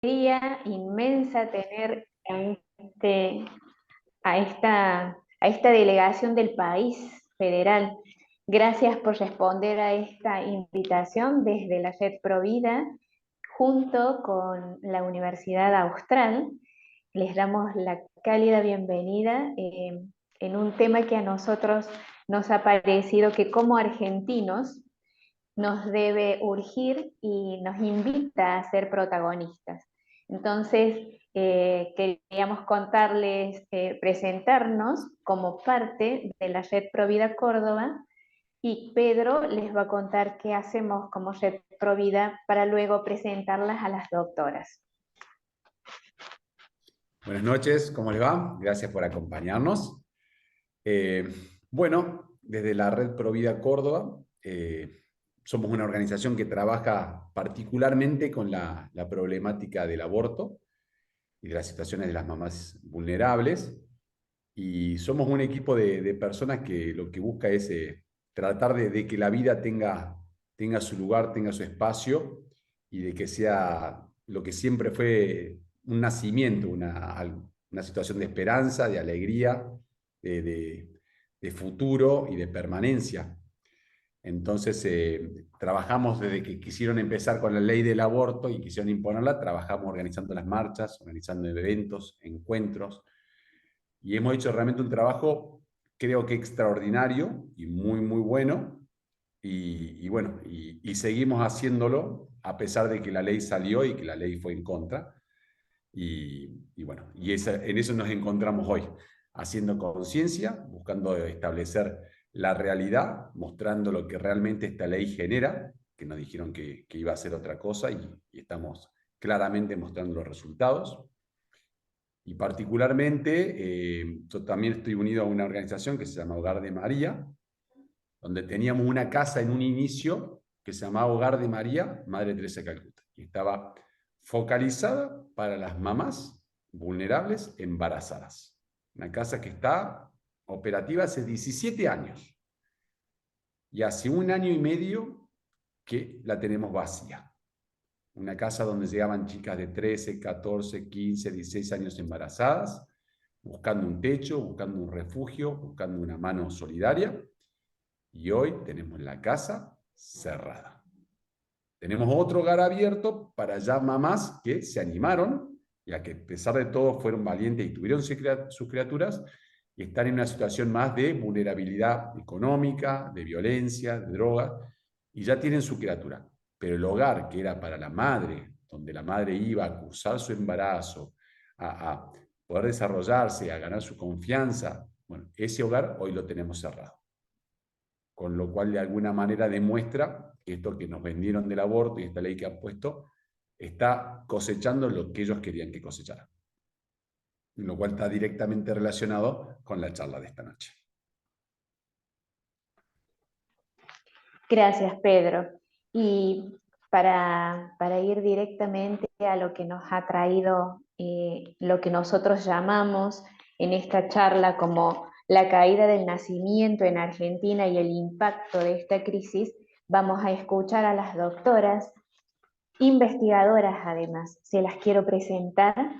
alegría inmensa tener este- a esta delegación del país federal. Gracias por responder a esta invitación desde la Red Provida, junto con la Universidad Austral. Les damos la cálida bienvenida en un tema que a nosotros nos ha parecido que como argentinos nos debe urgir y nos invita a ser protagonistas. Entonces, queríamos contarles, presentarnos como parte de la Red Provida Córdoba, y Pedro les va a contar qué hacemos como Red Provida para luego presentarlas a las doctoras. Buenas noches, ¿cómo les va? Gracias por acompañarnos. Eh, bueno, desde la Red Provida Córdoba, somos una organización que trabaja particularmente con la problemática del aborto y de las situaciones de las mamás vulnerables. Y somos un equipo de personas que lo que busca es tratar de que la vida tenga su lugar, tenga su espacio y de que sea lo que siempre fue un nacimiento, una situación de esperanza, de alegría, de, de- de futuro y de permanencia. Entonces, trabajamos desde que quisieron empezar con la ley del aborto y quisieron imponerla, trabajamos organizando las marchas, organizando eventos, encuentros, y hemos hecho realmente un trabajo, creo que extraordinario y muy, muy bueno. Y bueno, y seguimos haciéndolo a pesar de que la ley salió y que la ley fue en contra. Y bueno, en eso nos encontramos hoy, haciendo conciencia, buscando establecer la realidad, mostrando lo que realmente esta ley genera, que nos dijeron que iba a ser otra cosa y estamos claramente mostrando los resultados. Y particularmente, yo también estoy unido a una organización que se llama Hogar de María, donde teníamos una casa en un inicio que se llamaba Hogar de María, Madre Teresa de Calcuta, y estaba focalizada para las mamás vulnerables embarazadas. Una casa que está operativa hace 17 años y hace un año y medio que la tenemos vacía. Una casa donde llegaban chicas de 13, 14, 15, 16 años embarazadas, buscando un techo, buscando un refugio, buscando una mano solidaria. Y hoy tenemos la casa cerrada. Tenemos otro hogar abierto para ya mamás que se animaron y a que a pesar de todo fueron valientes y tuvieron sus criaturas y están en una situación más de vulnerabilidad económica, de violencia, de droga, y ya tienen su criatura. Pero el hogar que era para la madre, donde la madre iba a cursar su embarazo, a poder desarrollarse, a ganar su confianza, bueno, ese hogar hoy lo tenemos cerrado. Con lo cual de alguna manera demuestra que esto que nos vendieron del aborto y esta ley que han puesto está cosechando lo que ellos querían que cosechara, lo cual está directamente relacionado con la charla de esta noche. Gracias, Pedro. Y para ir directamente a lo que nos ha traído, lo que nosotros llamamos en esta charla como la caída del nacimiento en Argentina y el impacto de esta crisis, vamos a escuchar a las doctoras, investigadoras además. Se las quiero presentar.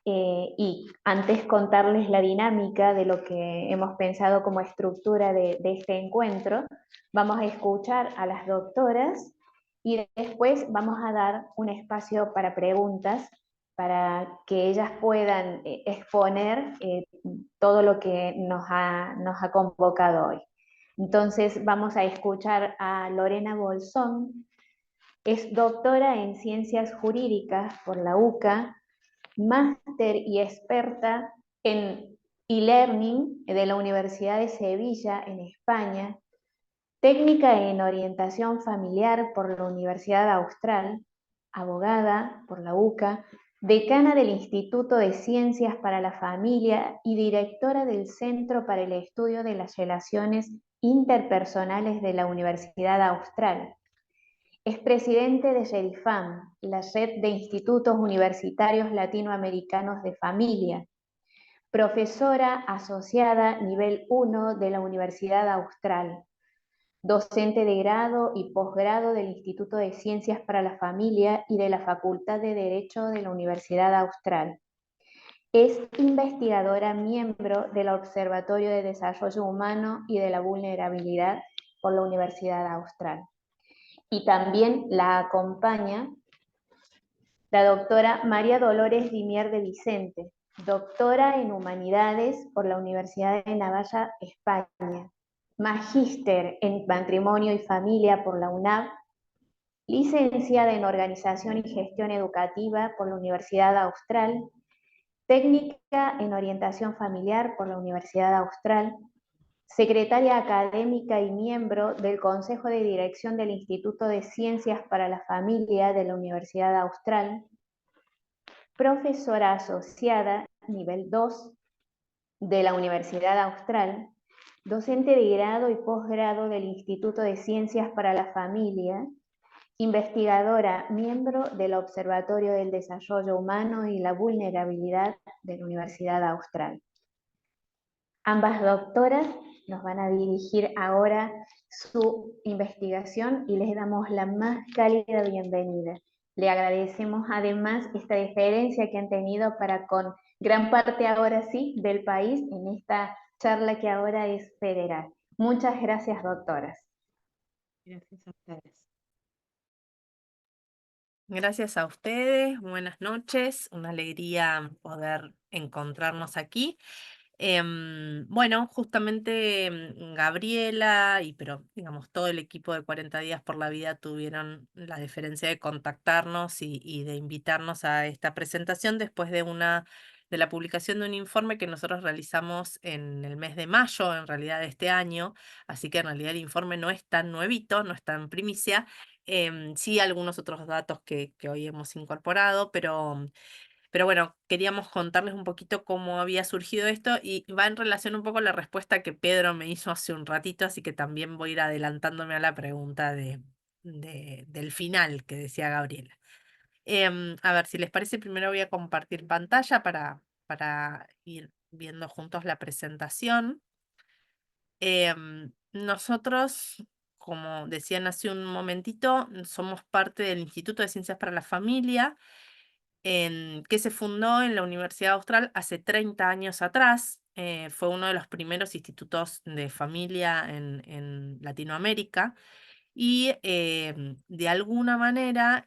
Y antes contarles la dinámica de lo que hemos pensado como estructura de este encuentro, vamos a escuchar a las doctoras y después vamos a dar un espacio para preguntas para que ellas puedan exponer todo lo que nos ha convocado hoy. Entonces vamos a escuchar a Lorena Bolsón. Es doctora en Ciencias Jurídicas por la UCA, máster y experta en e-learning de la Universidad de Sevilla en España, técnica en orientación familiar por la Universidad Austral, abogada por la UCA, decana del Instituto de Ciencias para la Familia y directora del Centro para el Estudio de las Relaciones Interpersonales de la Universidad Austral. Es presidente de REDIFAM, la Red de Institutos Universitarios Latinoamericanos de Familia, profesora asociada nivel 1 de la Universidad Austral, docente de grado y posgrado del Instituto de Ciencias para la Familia y de la Facultad de Derecho de la Universidad Austral. Es investigadora miembro del Observatorio de Desarrollo Humano y de la Vulnerabilidad por la Universidad Austral. Y también la acompaña la doctora María Dolores Dimier de Vicente, doctora en Humanidades por la Universidad de Navarra, España, magíster en Matrimonio y Familia por la UNAV, licenciada en Organización y Gestión Educativa por la Universidad Austral, técnica en Orientación Familiar por la Universidad Austral, secretaria académica y miembro del Consejo de Dirección del Instituto de Ciencias para la Familia de la Universidad Austral, profesora asociada nivel 2 de la Universidad Austral, docente de grado y posgrado del Instituto de Ciencias para la Familia, investigadora miembro del Observatorio del Desarrollo Humano y la Vulnerabilidad de la Universidad Austral. Ambas doctoras nos van a dirigir ahora su investigación y les damos la más cálida bienvenida. Le agradecemos además esta deferencia que han tenido para con gran parte ahora sí del país en esta charla que ahora es federal. Muchas gracias, doctoras. Gracias a ustedes. Gracias a ustedes, buenas noches, una alegría poder encontrarnos aquí. Bueno, justamente Gabriela pero digamos todo el equipo de 40 días por la vida tuvieron la deferencia de contactarnos y de invitarnos a esta presentación después de la publicación de un informe que nosotros realizamos en el mes de mayo, en realidad de este año, así que en realidad el informe no es tan nuevito, no es tan primicia, sí algunos otros datos que hoy hemos incorporado, pero bueno, queríamos contarles un poquito cómo había surgido esto y va en relación un poco a la respuesta que Pedro me hizo hace un ratito, así que también voy a ir adelantándome a la pregunta del final que decía Gabriela. A ver, si les parece, primero voy a compartir pantalla para ir viendo juntos la presentación. Nosotros, como decían hace un momentito, somos parte del Instituto de Ciencias para la Familia, que se fundó en la Universidad Austral hace 30 años atrás. Fue uno de los primeros institutos de familia en Latinoamérica. Y de alguna manera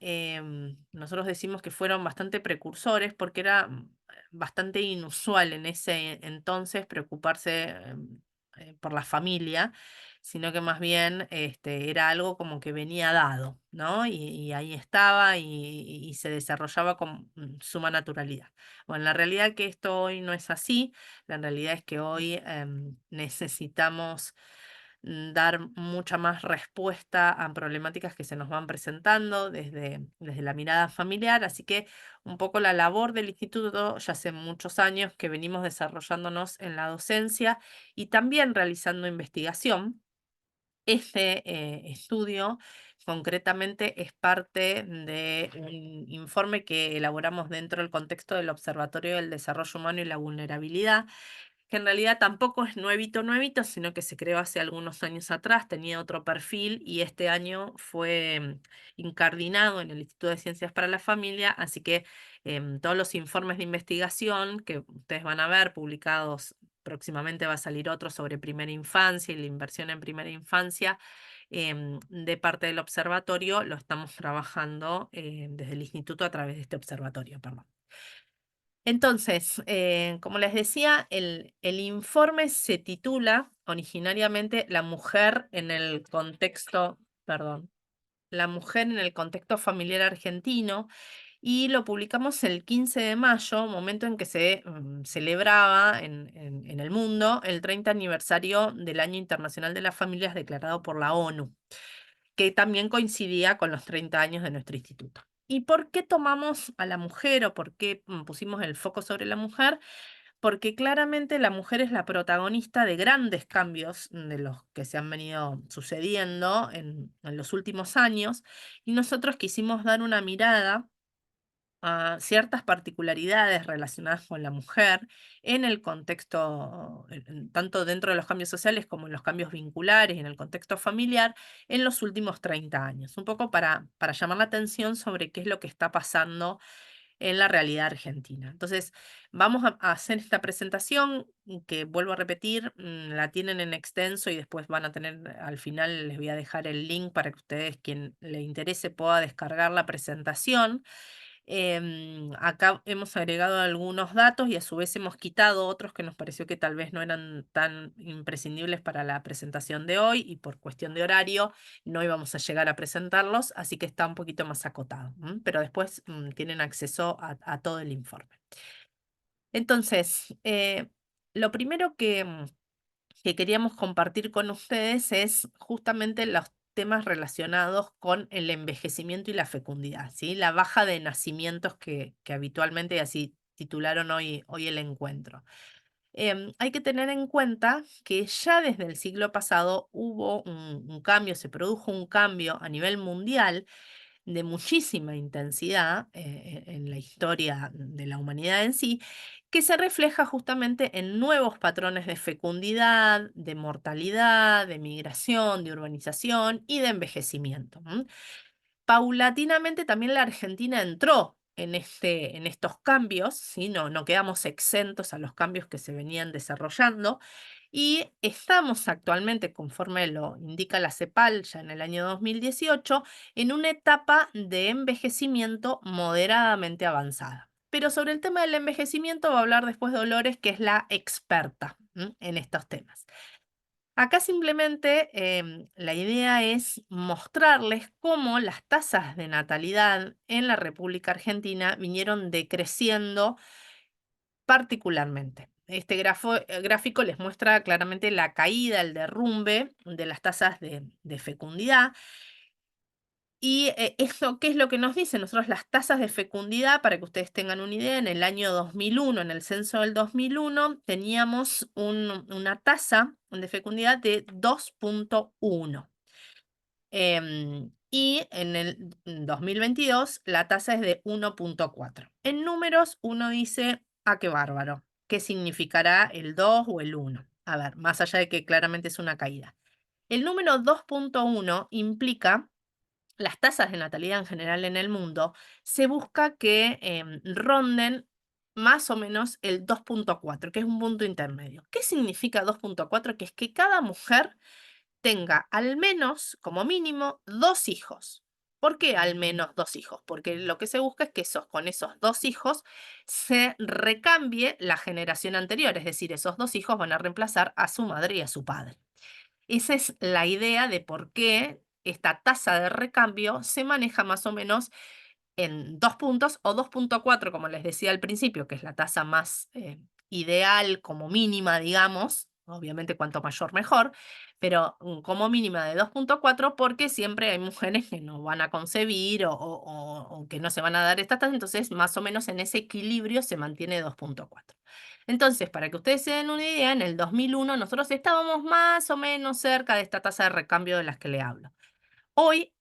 nosotros decimos que fueron bastante precursores porque era bastante inusual en ese entonces preocuparse por la familia, sino que más bien era algo como que venía dado, ¿no? Y ahí estaba y se desarrollaba con suma naturalidad. Bueno, la realidad que esto hoy no es así, la realidad es que hoy necesitamos dar mucha más respuesta a problemáticas que se nos van presentando desde la mirada familiar, así que un poco la labor del instituto ya hace muchos años que venimos desarrollándonos en la docencia y también realizando investigación. Este estudio concretamente es parte de un informe que elaboramos dentro del contexto del Observatorio del Desarrollo Humano y la Vulnerabilidad, que en realidad tampoco es nuevito, nuevito, sino que se creó hace algunos años atrás, tenía otro perfil y este año fue incardinado en el Instituto de Ciencias para la Familia, así que todos los informes de investigación que ustedes van a ver publicados próximamente, va a salir otro sobre primera infancia y la inversión en primera infancia. De parte del observatorio lo estamos trabajando desde el instituto a través de este observatorio, perdón. Entonces, como les decía, el informe se titula originariamente La mujer en el contexto, perdón, La mujer en el contexto familiar argentino, y lo publicamos el 15 de mayo, momento en que se celebraba en el mundo el 30 aniversario del Año Internacional de las Familias declarado por la ONU, que también coincidía con los 30 años de nuestro instituto. ¿Y por qué tomamos a la mujer o por qué pusimos el foco sobre la mujer? Porque claramente la mujer es la protagonista de grandes cambios de los que se han venido sucediendo en los últimos años y nosotros quisimos dar una mirada a ciertas particularidades relacionadas con la mujer en el contexto, tanto dentro de los cambios sociales como en los cambios vinculares y en el contexto familiar, en los últimos 30 años. Un poco para llamar la atención sobre qué es lo que está pasando en la realidad argentina. Entonces, vamos a hacer esta presentación que, vuelvo a repetir, la tienen en extenso y después van a tener, al final les voy a dejar el link para que ustedes, quien le interese, pueda descargar la presentación. Acá hemos agregado algunos datos y a su vez hemos quitado otros que nos pareció que tal vez no eran tan imprescindibles para la presentación de hoy y por cuestión de horario no íbamos a llegar a presentarlos, así que está un poquito más acotado, pero después tienen acceso a todo el informe. Entonces, lo primero que queríamos compartir con ustedes es justamente los temas relacionados con el envejecimiento y la fecundidad, ¿sí? La baja de nacimientos que habitualmente, y así titularon hoy el encuentro. Hay que tener en cuenta que ya desde el siglo pasado hubo un cambio, se produjo un cambio a nivel mundial de muchísima intensidad en la historia de la humanidad en sí, que se refleja justamente en nuevos patrones de fecundidad, de mortalidad, de migración, de urbanización y de envejecimiento. Paulatinamente también la Argentina entró en estos cambios, ¿sí? No quedamos exentos a los cambios que se venían desarrollando y estamos actualmente, conforme lo indica la CEPAL ya en el año 2018, en una etapa de envejecimiento moderadamente avanzada. Pero sobre el tema del envejecimiento va a hablar después Dolores, que es la experta en estos temas. Acá simplemente la idea es mostrarles cómo las tasas de natalidad en la República Argentina vinieron decreciendo particularmente. Este gráfico les muestra claramente la caída, el derrumbe de las tasas de fecundidad. Y ¿qué es lo que nos dice? Nosotros las tasas de fecundidad, para que ustedes tengan una idea, en el año 2001, en el censo del 2001, teníamos una tasa de fecundidad de 2.1. Y en el 2022 la tasa es de 1.4. En números uno dice, qué bárbaro, ¿qué significará el 2 o el 1? A ver, más allá de que claramente es una caída. El número 2.1 implica las tasas de natalidad en general en el mundo, se busca que ronden más o menos el 2.4, que es un punto intermedio. ¿Qué significa 2.4? Que es que cada mujer tenga al menos, como mínimo, 2 hijos. ¿Por qué al menos 2 hijos? Porque lo que se busca es que con esos 2 hijos se recambie la generación anterior, es decir, esos 2 hijos van a reemplazar a su madre y a su padre. Esa es la idea de por qué esta tasa de recambio se maneja más o menos en 2 puntos o 2.4, como les decía al principio, que es la tasa más ideal como mínima, digamos. Obviamente cuanto mayor mejor, pero como mínima de 2.4 porque siempre hay mujeres que no van a concebir o que no se van a dar estas tasas, entonces más o menos en ese equilibrio se mantiene 2.4. Entonces, para que ustedes se den una idea, en el 2001 nosotros estábamos más o menos cerca de esta tasa de recambio de las que le hablo. Hoy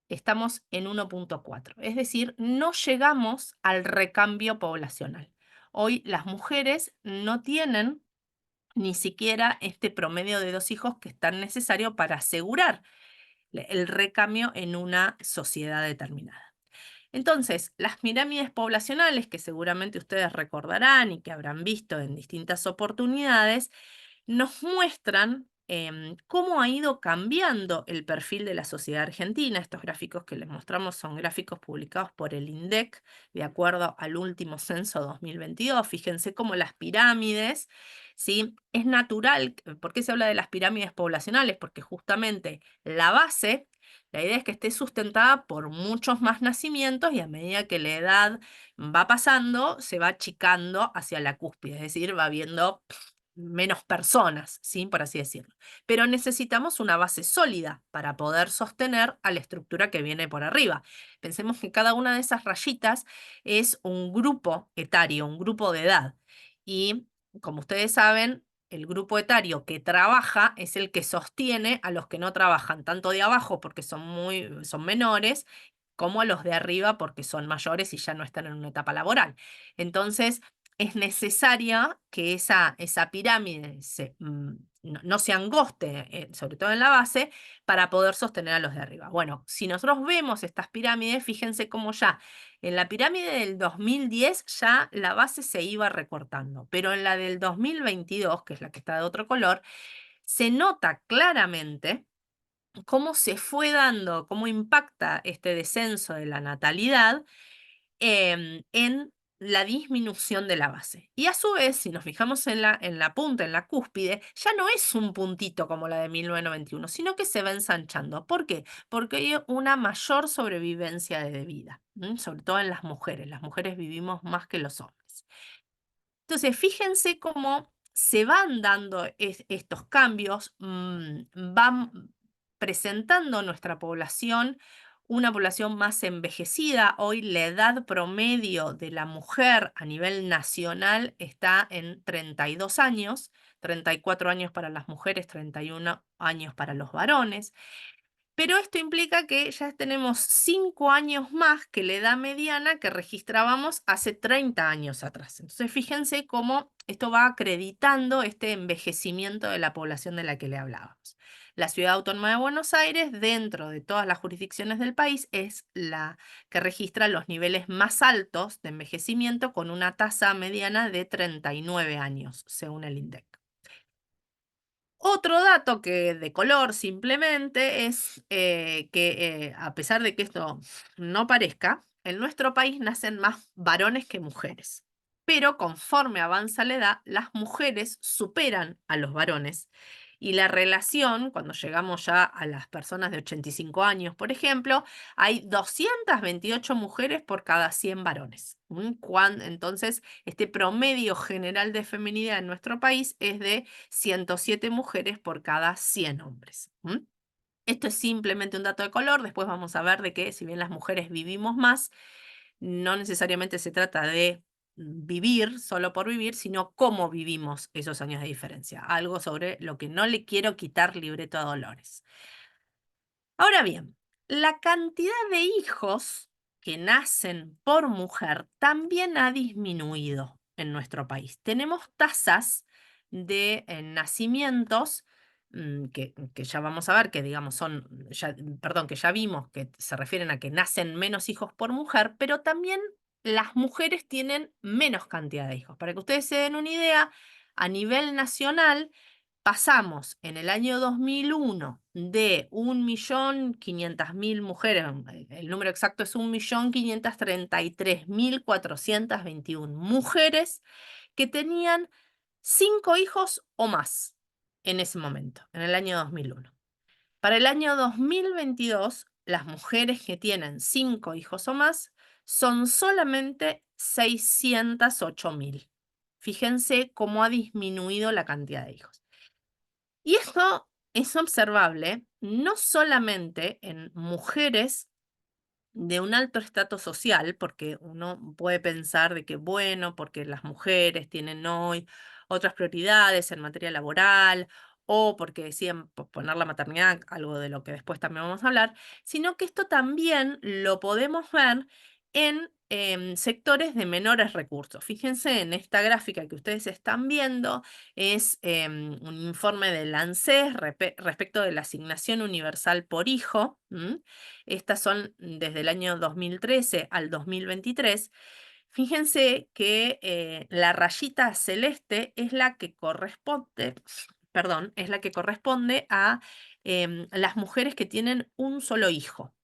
estamos en 1.4, es decir, no llegamos al recambio poblacional. Hoy las mujeres no tienen ni siquiera este promedio de 2 hijos que es tan necesario para asegurar el recambio en una sociedad determinada. Entonces, las pirámides poblacionales, que seguramente ustedes recordarán y que habrán visto en distintas oportunidades, nos muestran cómo ha ido cambiando el perfil de la sociedad argentina. Estos gráficos que les mostramos son gráficos publicados por el INDEC de acuerdo al último censo 2022. Fíjense cómo las pirámides, ¿sí? Es natural. ¿Por qué se habla de las pirámides poblacionales? Porque justamente la base, la idea es que esté sustentada por muchos más nacimientos y a medida que la edad va pasando, se va achicando hacia la cúspide, es decir, va habiendo menos personas, ¿sí? Por así decirlo. Pero necesitamos una base sólida para poder sostener a la estructura que viene por arriba. Pensemos que cada una de esas rayitas es un grupo etario, un grupo de edad. Y como ustedes saben, el grupo etario que trabaja es el que sostiene a los que no trabajan, tanto de abajo porque son menores, como a los de arriba porque son mayores y ya no están en una etapa laboral. Entonces, es necesaria que esa pirámide no se angoste, sobre todo en la base, para poder sostener a los de arriba. Bueno, si nosotros vemos estas pirámides, fíjense cómo ya en la pirámide del 2010 ya la base se iba recortando, pero en la del 2022, que es la que está de otro color, se nota claramente cómo se fue dando, cómo impacta este descenso de la natalidad en la disminución de la base. Y a su vez, si nos fijamos en la punta, en la cúspide, ya no es un puntito como la de 1991, sino que se va ensanchando. ¿Por qué? Porque hay una mayor sobrevivencia de vida, sobre todo en las mujeres. Las mujeres vivimos más que los hombres. Entonces, fíjense cómo se van dando estos cambios, van presentando nuestra población una población más envejecida. Hoy la edad promedio de la mujer a nivel nacional está en 32 años, 34 años para las mujeres, 31 años para los varones. Pero esto implica que ya tenemos 5 años más que la edad mediana que registrábamos hace 30 años atrás. Entonces, fíjense cómo esto va acreditando este envejecimiento de la población de la que le hablábamos. La Ciudad Autónoma de Buenos Aires, dentro de todas las jurisdicciones del país, es la que registra los niveles más altos de envejecimiento, con una tasa mediana de 39 años, según el INDEC. Otro dato que de color simplemente es que a pesar de que esto no parezca, en nuestro país nacen más varones que mujeres. Pero conforme avanza la edad, las mujeres superan a los varones. Y la relación, cuando llegamos ya a las personas de 85 años, por ejemplo, hay 228 mujeres por cada 100 varones. Entonces, este promedio general de feminidad en nuestro país es de 107 mujeres por cada 100 hombres. Esto es simplemente un dato de color. Después vamos a ver de que si bien las mujeres vivimos más, no necesariamente se trata de vivir solo por vivir, sino cómo vivimos esos años de diferencia. Algo sobre lo que no le quiero quitar libreto a Dolores. Ahora bien, la cantidad de hijos que nacen por mujer también ha disminuido en nuestro país. Tenemos tasas de nacimientos que ya vamos a ver que, digamos, perdón, que ya vimos que se refieren a que nacen menos hijos por mujer, pero también las mujeres tienen menos cantidad de hijos. Para que ustedes se den una idea, a nivel nacional, pasamos en el año 2001 de 1.500.000 mujeres, el número exacto es 1.533.421 mujeres que tenían 5 hijos o más en ese momento, en el año 2001. Para el año 2022, las mujeres que tienen 5 hijos o más son solamente 608.000. Fíjense cómo ha disminuido la cantidad de hijos. Y esto es observable no solamente en mujeres de un alto estrato social, porque uno puede pensar de que, bueno, porque las mujeres tienen hoy otras prioridades en materia laboral, o porque deciden posponer la maternidad, algo de lo que después también vamos a hablar, sino que esto también lo podemos ver en sectores de menores recursos. Fíjense en esta gráfica que ustedes están viendo, es un informe del ANSES respecto de la asignación universal por hijo. Estas son desde el año 2013 al 2023. Fíjense que la rayita celeste es la que corresponde, perdón, es la que corresponde a las mujeres que tienen un solo hijo.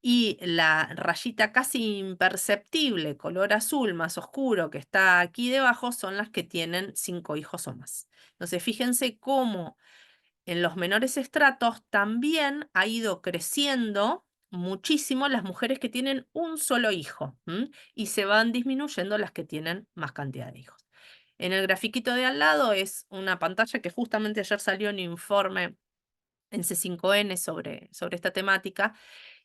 Y la rayita casi imperceptible, color azul más oscuro que está aquí debajo, son las que tienen 5 hijos o más. Entonces, fíjense cómo en los menores estratos también ha ido creciendo muchísimo las mujeres que tienen un solo hijo, y se van disminuyendo las que tienen más cantidad de hijos. En el grafiquito de al lado es una pantalla que justamente ayer salió un informe en C5N sobre esta temática,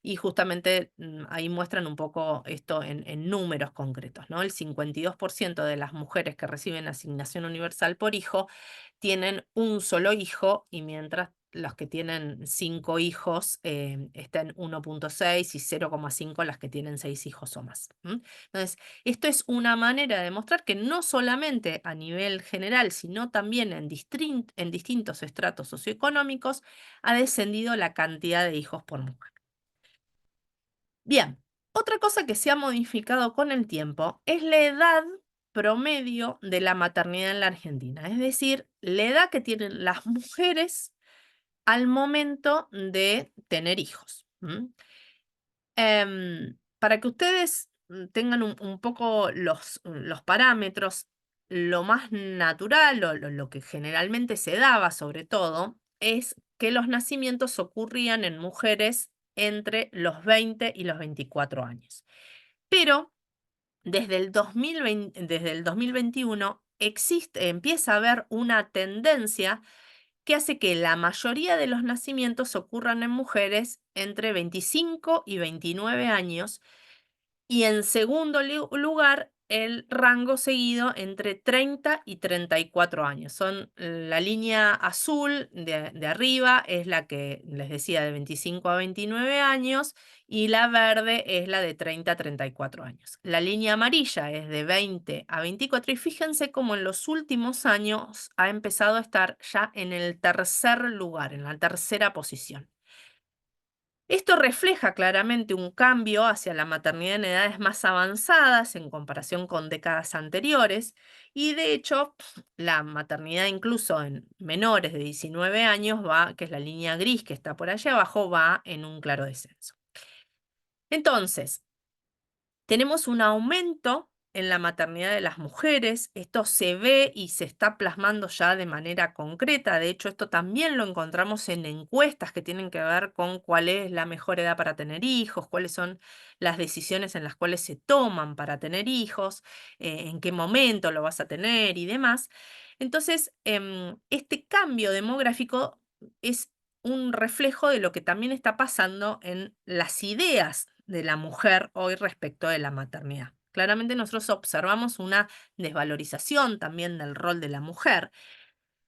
y justamente ahí muestran un poco esto en números concretos, ¿no? El 52% de las mujeres que reciben asignación universal por hijo tienen un solo hijo, y mientras los que tienen 5 hijos está en 1,6 y 0,5 las que tienen 6 hijos o más. Entonces, esto es una manera de demostrar que no solamente a nivel general, sino también en distintos estratos socioeconómicos, ha descendido la cantidad de hijos por mujer. Bien, otra cosa que se ha modificado con el tiempo es la edad promedio de la maternidad en la Argentina, es decir, la edad que tienen las mujeres al momento de tener hijos. Para que ustedes tengan un poco los parámetros, lo más natural o lo que generalmente se daba sobre todo es que los nacimientos ocurrían en mujeres entre los 20 y los 24 años. Pero desde el 2021 empieza a haber una tendencia que hace que la mayoría de los nacimientos ocurran en mujeres entre 25 y 29 años y en segundo lugar el rango seguido entre 30 y 34 años. Son la línea azul de arriba es la que les decía de 25 a 29 años y la verde es la de 30 a 34 años. La línea amarilla es de 20 a 24 y fíjense cómo en los últimos años ha empezado a estar ya en el tercer lugar, en la tercera posición. Esto refleja claramente un cambio hacia la maternidad en edades más avanzadas en comparación con décadas anteriores y de hecho la maternidad incluso en menores de 19 años va, que es la línea gris que está por allá abajo, va en un claro descenso. Entonces, tenemos un aumento en la maternidad de las mujeres, esto se ve y se está plasmando ya de manera concreta, de hecho esto también lo encontramos en encuestas que tienen que ver con cuál es la mejor edad para tener hijos, cuáles son las decisiones en las cuales se toman para tener hijos, en qué momento lo vas a tener y demás. Entonces, este cambio demográfico es un reflejo de lo que también está pasando en las ideas de la mujer hoy respecto de la maternidad. Claramente nosotros observamos una desvalorización también del rol de la mujer,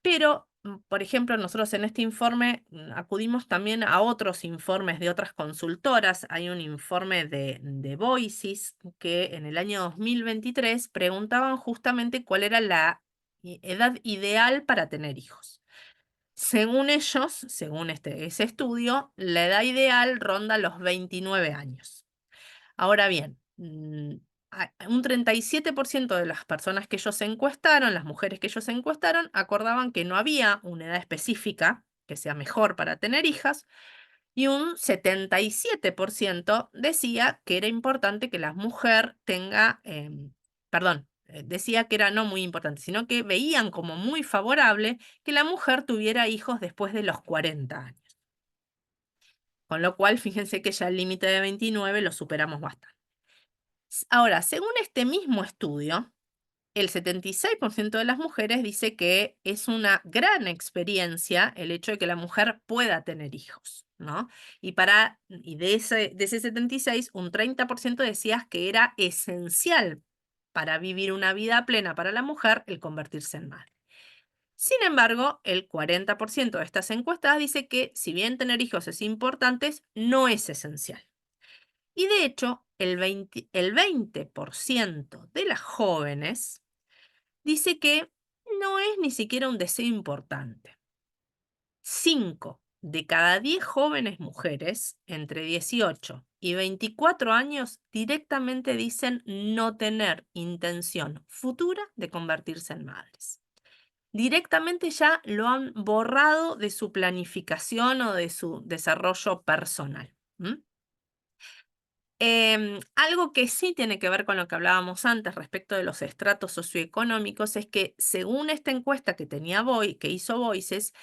pero, por ejemplo, nosotros en este informe acudimos también a otros informes de otras consultoras. Hay un informe de Voices que en el año 2023 preguntaban justamente cuál era la edad ideal para tener hijos. Según ellos, según ese estudio, la edad ideal ronda los 29 años. Ahora bien, un 37% de las personas que ellos encuestaron, las mujeres que ellos encuestaron, acordaban que no había una edad específica que sea mejor para tener hijas, y un 77% decía que era importante que la mujer tenga, decía que era no muy importante, sino que veían como muy favorable que la mujer tuviera hijos después de los 40 años. Con lo cual, fíjense que ya el límite de 29 lo superamos bastante. Ahora, según este mismo estudio, el 76% de las mujeres dice que es una gran experiencia el hecho de que la mujer pueda tener hijos, ¿no? Y de ese 76, un 30% decía que era esencial para vivir una vida plena para la mujer el convertirse en madre. Sin embargo, el 40% de estas encuestadas dice que si bien tener hijos es importante, no es esencial. Y de hecho, el 20% de las jóvenes dice que no es ni siquiera un deseo importante. 5 de cada 10 jóvenes mujeres entre 18 y 24 años directamente dicen no tener intención futura de convertirse en madres. Directamente ya lo han borrado de su planificación o de su desarrollo personal. Algo que sí tiene que ver con lo que hablábamos antes respecto de los estratos socioeconómicos es que según esta encuesta que hizo Voices,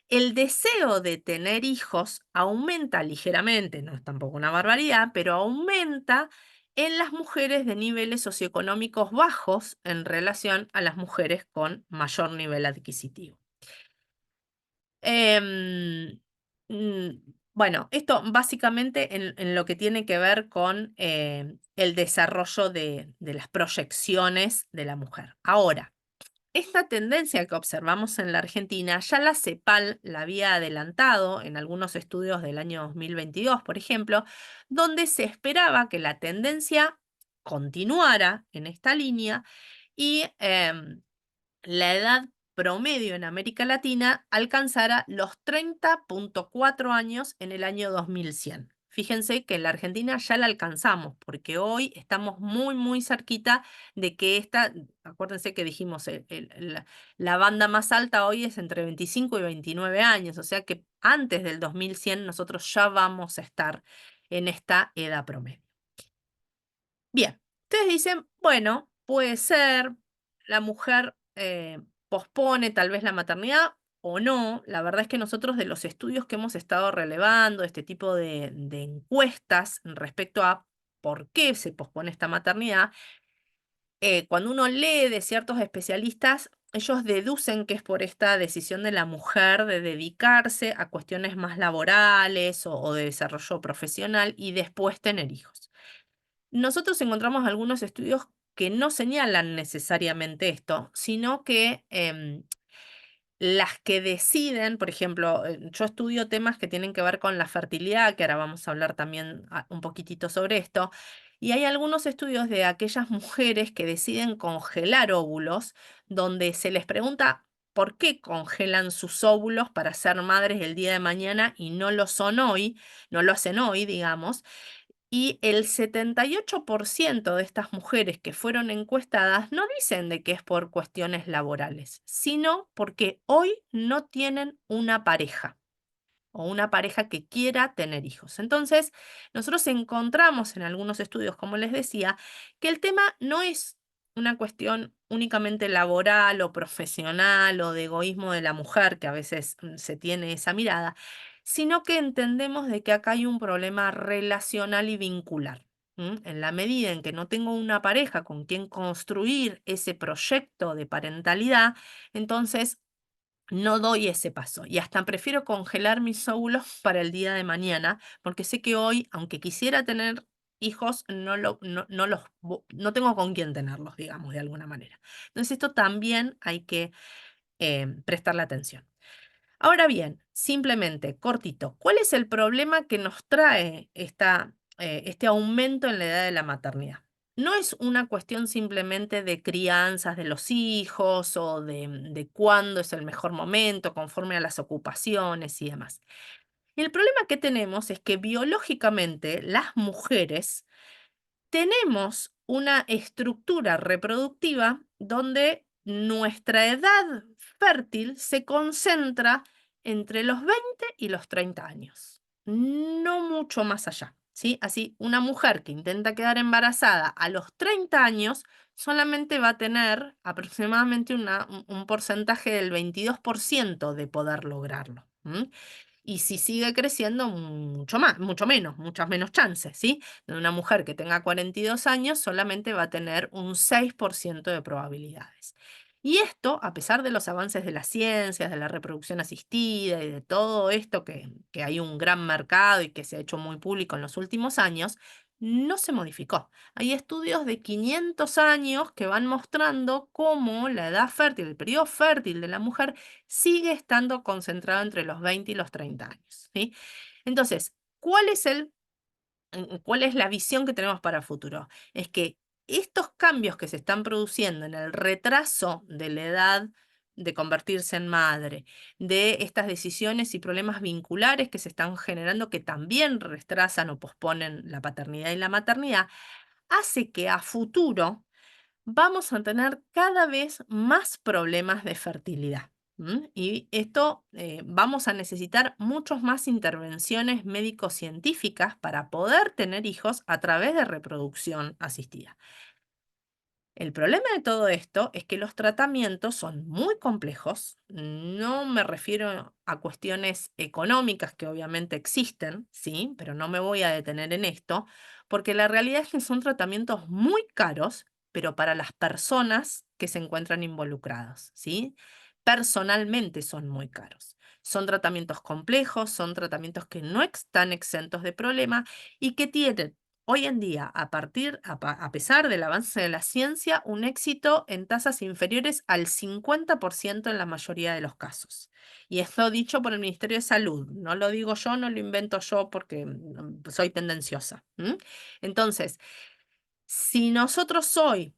el deseo de tener hijos aumenta ligeramente, no es tampoco una barbaridad, pero aumenta en las mujeres de niveles socioeconómicos bajos en relación a las mujeres con mayor nivel adquisitivo. Em, bueno, esto básicamente en lo que tiene que ver con el desarrollo de las proyecciones de la mujer. Ahora, esta tendencia que observamos en la Argentina, ya la CEPAL la había adelantado en algunos estudios del año 2022, por ejemplo, donde se esperaba que la tendencia continuara en esta línea y la edad promedio en América Latina alcanzara los 30,4 años en el año 2100. Fíjense que en la Argentina ya la alcanzamos, porque hoy estamos muy, muy cerquita de que acuérdense que dijimos, la banda más alta hoy es entre 25 y 29 años, o sea que antes del 2100 nosotros ya vamos a estar en esta edad promedio. Bien, ustedes dicen, bueno, puede ser, la mujer pospone tal vez la maternidad o no. La verdad es que nosotros de los estudios que hemos estado relevando, este tipo de encuestas respecto a por qué se pospone esta maternidad, cuando uno lee de ciertos especialistas, ellos deducen que es por esta decisión de la mujer de dedicarse a cuestiones más laborales o de desarrollo profesional y después tener hijos. Nosotros encontramos algunos estudios que no señalan necesariamente esto, sino que las que deciden, por ejemplo, yo estudio temas que tienen que ver con la fertilidad, que ahora vamos a hablar también un poquitito sobre esto, y hay algunos estudios de aquellas mujeres que deciden congelar óvulos, donde se les pregunta por qué congelan sus óvulos para ser madres el día de mañana y no lo son hoy, no lo hacen hoy, digamos. Y el 78% de estas mujeres que fueron encuestadas no dicen de que es por cuestiones laborales, sino porque hoy no tienen una pareja o una pareja que quiera tener hijos. Entonces, nosotros encontramos en algunos estudios, como les decía, que el tema no es una cuestión únicamente laboral o profesional o de egoísmo de la mujer, que a veces se tiene esa mirada, sino que entendemos de que acá hay un problema relacional y vincular. En la medida en que no tengo una pareja con quien construir ese proyecto de parentalidad, entonces no doy ese paso y hasta prefiero congelar mis óvulos para el día de mañana, porque sé que hoy, aunque quisiera tener hijos, no tengo con quién tenerlos, digamos, de alguna manera. Entonces, esto también hay que prestarle atención. Ahora bien, simplemente, cortito, ¿cuál es el problema que nos trae este aumento en la edad de la maternidad? No es una cuestión simplemente de crianzas de los hijos o de cuándo es el mejor momento conforme a las ocupaciones y demás. El problema que tenemos es que biológicamente las mujeres tenemos una estructura reproductiva donde nuestra edad fértil se concentra entre los 20 y los 30 años, no mucho más allá, ¿sí? Así, una mujer que intenta quedar embarazada a los 30 años solamente va a tener aproximadamente un porcentaje del 22% de poder lograrlo. Y si sigue creciendo, mucho más, mucho menos, muchas menos chances, ¿sí? De una mujer que tenga 42 años solamente va a tener un 6% de probabilidades. Y esto, a pesar de los avances de las ciencias, de la reproducción asistida y de todo esto que hay un gran mercado y que se ha hecho muy público en los últimos años, no se modificó. Hay estudios de 500 años que van mostrando cómo la edad fértil, el periodo fértil de la mujer sigue estando concentrado entre los 20 y los 30 años, ¿sí? Entonces, ¿cuál es la visión que tenemos para el futuro? Es que estos cambios que se están produciendo en el retraso de la edad de convertirse en madre, de estas decisiones y problemas vinculares que se están generando que también retrasan o posponen la paternidad y la maternidad, hace que a futuro vamos a tener cada vez más problemas de fertilidad. Y esto vamos a necesitar muchas más intervenciones médico-científicas para poder tener hijos a través de reproducción asistida. El problema de todo esto es que los tratamientos son muy complejos. No me refiero a cuestiones económicas que obviamente existen, sí, pero no me voy a detener en esto, porque la realidad es que son tratamientos muy caros, pero para las personas que se encuentran involucradas, ¿sí? Personalmente son muy caros. Son tratamientos complejos, son tratamientos que no están exentos de problemas y que tienen hoy en día, a pesar del avance de la ciencia, un éxito en tasas inferiores al 50% en la mayoría de los casos. Y esto dicho por el Ministerio de Salud, no lo digo yo, no lo invento yo porque soy tendenciosa. Entonces, si nosotros hoy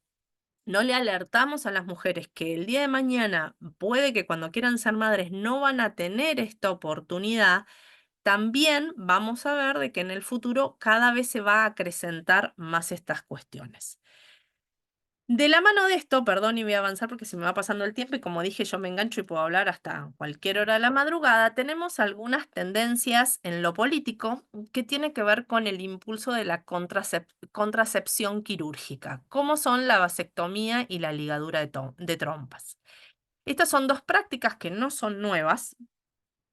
no le alertamos a las mujeres que el día de mañana puede que cuando quieran ser madres no van a tener esta oportunidad, también vamos a ver de que en el futuro cada vez se va a acrecentar más estas cuestiones. De la mano de esto, perdón, y voy a avanzar porque se me va pasando el tiempo y como dije, yo me engancho y puedo hablar hasta cualquier hora de la madrugada, tenemos algunas tendencias en lo político que tiene que ver con el impulso de la contracepción quirúrgica, como son la vasectomía y la ligadura de trompas. Estas son dos prácticas que no son nuevas,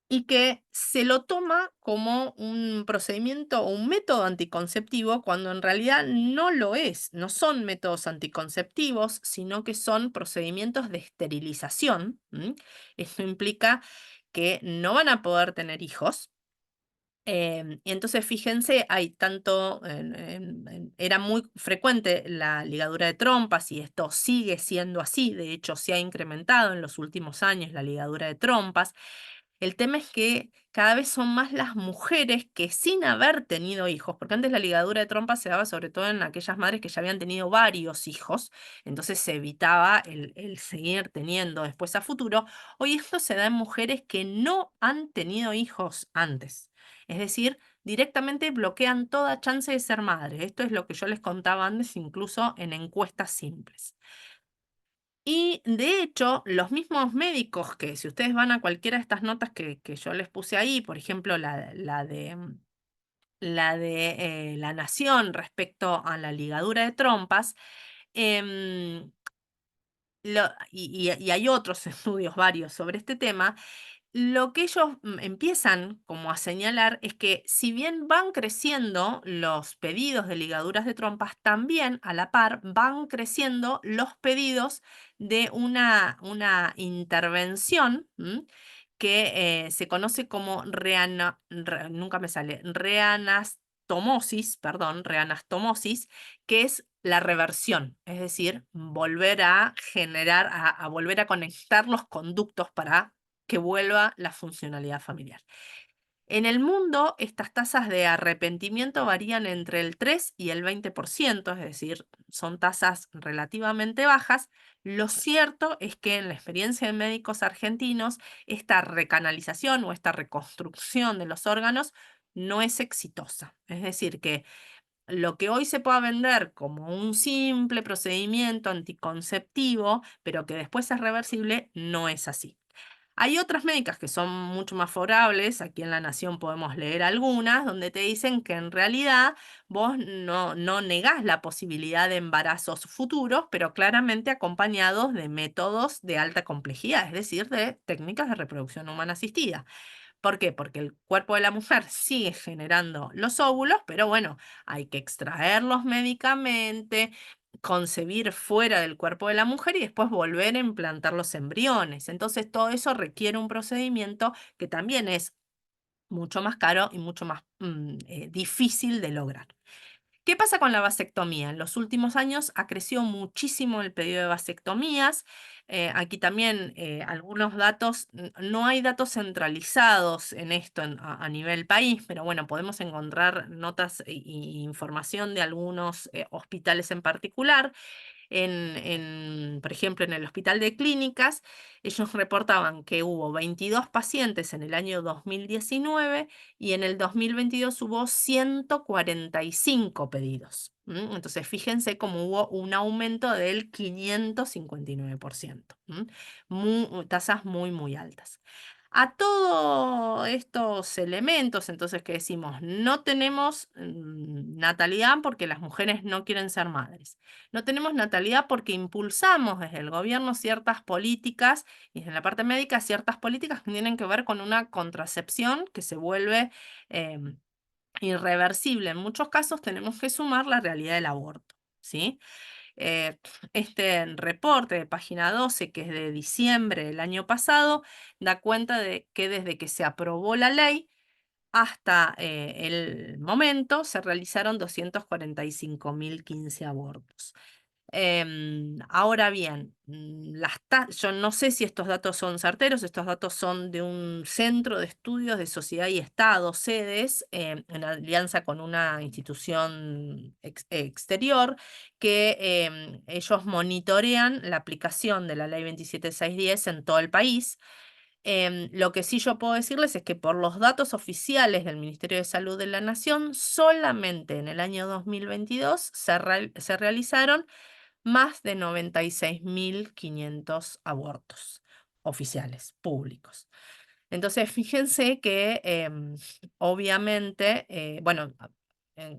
y que se lo toma como un procedimiento o un método anticonceptivo cuando en realidad no lo es. No son métodos anticonceptivos, sino que son procedimientos de esterilización. Esto implica que no van a poder tener hijos. Y entonces fíjense, hay tanto, era muy frecuente la ligadura de trompas y esto sigue siendo así, de hecho se ha incrementado en los últimos años la ligadura de trompas. El tema es que cada vez son más las mujeres que sin haber tenido hijos, porque antes la ligadura de trompas se daba sobre todo en aquellas madres que ya habían tenido varios hijos, entonces se evitaba el seguir teniendo después a futuro. Hoy esto se da en mujeres que no han tenido hijos antes. Es decir, directamente bloquean toda chance de ser madre. Esto es lo que yo les contaba antes, incluso en encuestas simples. Y de hecho, los mismos médicos que si ustedes van a cualquiera de estas notas que yo les puse ahí, por ejemplo, la de La Nación respecto a la ligadura de trompas, em, y hay otros estudios varios sobre este tema, lo que ellos empiezan como a señalar es que si bien van creciendo los pedidos de ligaduras de trompas, también a la par van creciendo los pedidos de una intervención que se conoce como nunca me sale, reanastomosis, perdón, reanastomosis, que es la reversión, es decir, volver a generar, a volver a conectar los conductos para que vuelva la funcionalidad familiar. En el mundo, estas tasas de arrepentimiento varían entre el 3 y el 20%, es decir, son tasas relativamente bajas. Lo cierto es que en la experiencia de médicos argentinos, esta recanalización o esta reconstrucción de los órganos no es exitosa. Es decir, que lo que hoy se pueda vender como un simple procedimiento anticonceptivo, pero que después es reversible, no es así. Hay otras médicas que son mucho más favorables, aquí en La Nación podemos leer algunas, donde te dicen que en realidad vos no negás la posibilidad de embarazos futuros, pero claramente acompañados de métodos de alta complejidad, es decir, de técnicas de reproducción humana asistida. ¿Por qué? Porque el cuerpo de la mujer sigue generando los óvulos, pero bueno, hay que extraerlos médicamente, concebir fuera del cuerpo de la mujer y después volver a implantar los embriones. Entonces, todo eso requiere un procedimiento que también es mucho más caro y mucho más difícil de lograr. ¿Qué pasa con la vasectomía? En los últimos años ha crecido muchísimo el pedido de vasectomías. Aquí también algunos datos, no hay datos centralizados en esto a nivel país, pero bueno, podemos encontrar notas e información de algunos hospitales en particular. Por ejemplo, en el Hospital de Clínicas, ellos reportaban que hubo 22 pacientes en el año 2019 y en el 2022 hubo 145 pedidos. Entonces, fíjense cómo hubo un aumento del 559%. Tasas muy, muy altas. A todos estos elementos, entonces, que decimos, no tenemos natalidad porque las mujeres no quieren ser madres. No tenemos natalidad porque impulsamos desde el gobierno ciertas políticas y desde la parte médica ciertas políticas que tienen que ver con una contracepción que se vuelve irreversible. En muchos casos tenemos que sumar la realidad del aborto, ¿sí? Este reporte de página 12, que es de diciembre del año pasado, da cuenta de que desde que se aprobó la ley, hasta el momento se realizaron 245.015 abortos. Ahora bien, yo no sé si estos datos son certeros, estos datos son de un centro de estudios de sociedad y Estado, CEDES, en alianza con una institución exterior, que ellos monitorean la aplicación de la ley 27610 en todo el país. Lo que sí yo puedo decirles es que por los datos oficiales del Ministerio de Salud de la Nación, solamente en el año 2022 se realizaron más de 96.500 abortos oficiales, públicos. Entonces, fíjense que obviamente, bueno,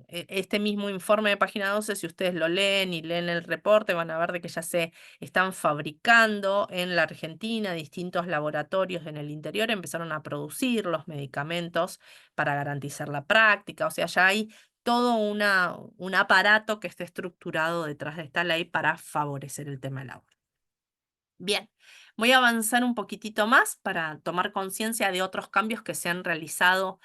este mismo informe de página 12, si ustedes lo leen y leen el reporte, van a ver de que ya se están fabricando en la Argentina distintos laboratorios en el interior, empezaron a producir los medicamentos para garantizar la práctica, o sea, ya hay todo un aparato que esté estructurado detrás de esta ley para favorecer el tema del aborto. Bien, voy a avanzar un poquitito más para tomar conciencia de otros cambios que se han realizado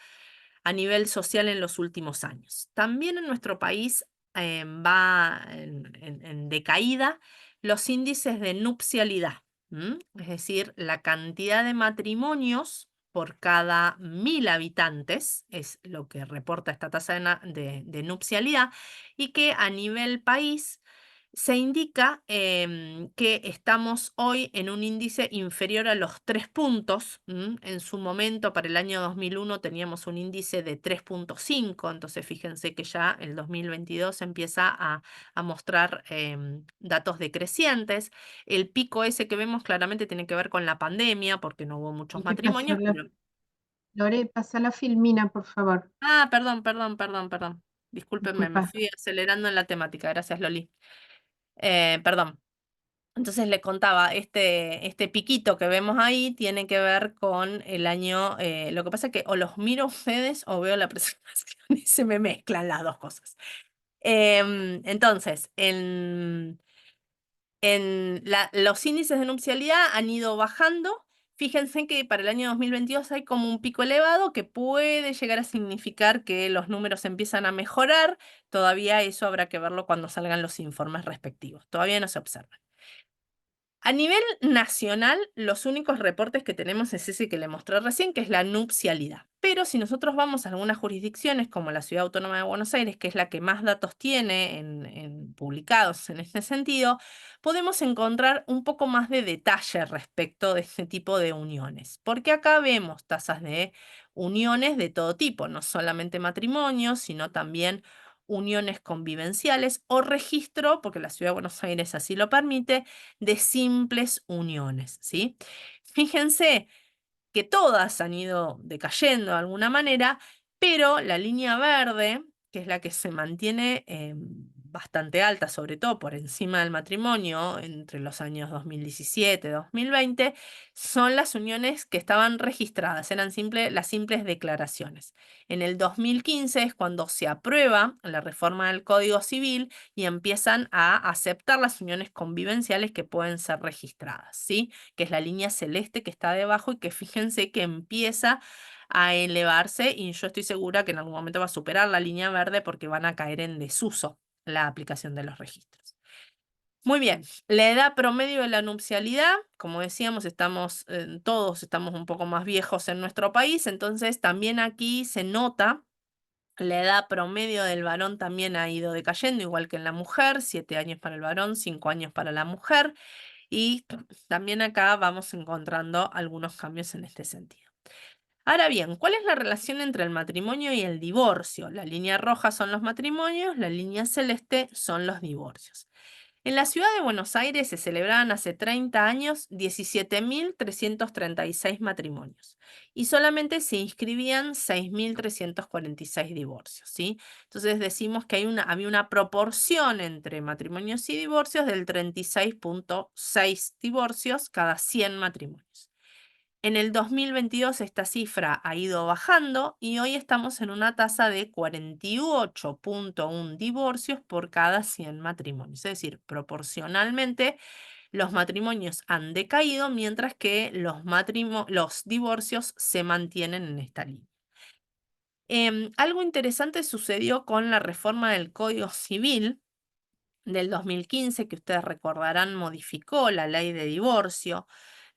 a nivel social en los últimos años. También en nuestro país va en decaída los índices de nupcialidad, es decir, la cantidad de matrimonios por cada 1.000 habitantes, es lo que reporta esta tasa de nupcialidad, y que a nivel país se indica que estamos hoy en un índice inferior a los 3 puntos. En su momento, para el año 2001, teníamos un índice de 3,5, entonces fíjense que ya el 2022 empieza a mostrar datos decrecientes. El pico ese que vemos claramente tiene que ver con la pandemia, porque no hubo muchos Hay que pasar matrimonios, la, pero... Lore, pasa la filmina, por favor. Ah, perdón. Discúlpenme, me Disculpa. fui acelerando en la temática. Gracias, Loli. Perdón. Entonces le contaba, este piquito que vemos ahí tiene que ver con el año, lo que pasa es que o los miro a ustedes o veo la presentación y se me mezclan las dos cosas. Entonces, los índices de nupcialidad han ido bajando. Fíjense que para el año 2022 hay como un pico elevado que puede llegar a significar que los números empiezan a mejorar. Todavía eso habrá que verlo cuando salgan los informes respectivos. Todavía no se observa. A nivel nacional, los únicos reportes que tenemos es ese que le mostré recién, que es la nupcialidad. Pero si nosotros vamos a algunas jurisdicciones, como la Ciudad Autónoma de Buenos Aires, que es la que más datos tiene publicados en este sentido, podemos encontrar un poco más de detalle respecto de este tipo de uniones. Porque acá vemos tasas de uniones de todo tipo, no solamente matrimonios, sino también uniones convivenciales o registro, porque la Ciudad de Buenos Aires así lo permite, de simples uniones, ¿sí? Fíjense que todas han ido decayendo de alguna manera, pero la línea verde, que es la que se mantiene bastante alta, sobre todo por encima del matrimonio entre los años 2017 y 2020, son las uniones que estaban registradas, eran las simples declaraciones. En el 2015 es cuando se aprueba la reforma del Código Civil y empiezan a aceptar las uniones convivenciales que pueden ser registradas, ¿sí? Que es la línea celeste que está debajo y que fíjense que empieza a elevarse y yo estoy segura que en algún momento va a superar la línea verde porque van a caer en desuso la aplicación de los registros. Muy bien, la edad promedio de la nupcialidad, como decíamos, todos estamos un poco más viejos en nuestro país, entonces también aquí se nota la edad promedio del varón también ha ido decayendo, igual que en la mujer, 7 años para el varón, 5 años para la mujer, y también acá vamos encontrando algunos cambios en este sentido. Ahora bien, ¿cuál es la relación entre el matrimonio y el divorcio? La línea roja son los matrimonios, la línea celeste son los divorcios. En la ciudad de Buenos Aires se celebraban hace 30 años 17.336 matrimonios y solamente se inscribían 6.346 divorcios, ¿sí? Entonces decimos que había una proporción entre matrimonios y divorcios del 36,6 divorcios cada 100 matrimonios. En el 2022 esta cifra ha ido bajando y hoy estamos en una tasa de 48,1 divorcios por cada 100 matrimonios. Es decir, proporcionalmente los matrimonios han decaído mientras que los divorcios se mantienen en esta línea. Algo interesante sucedió con la reforma del Código Civil del 2015, que ustedes recordarán modificó la ley de divorcio.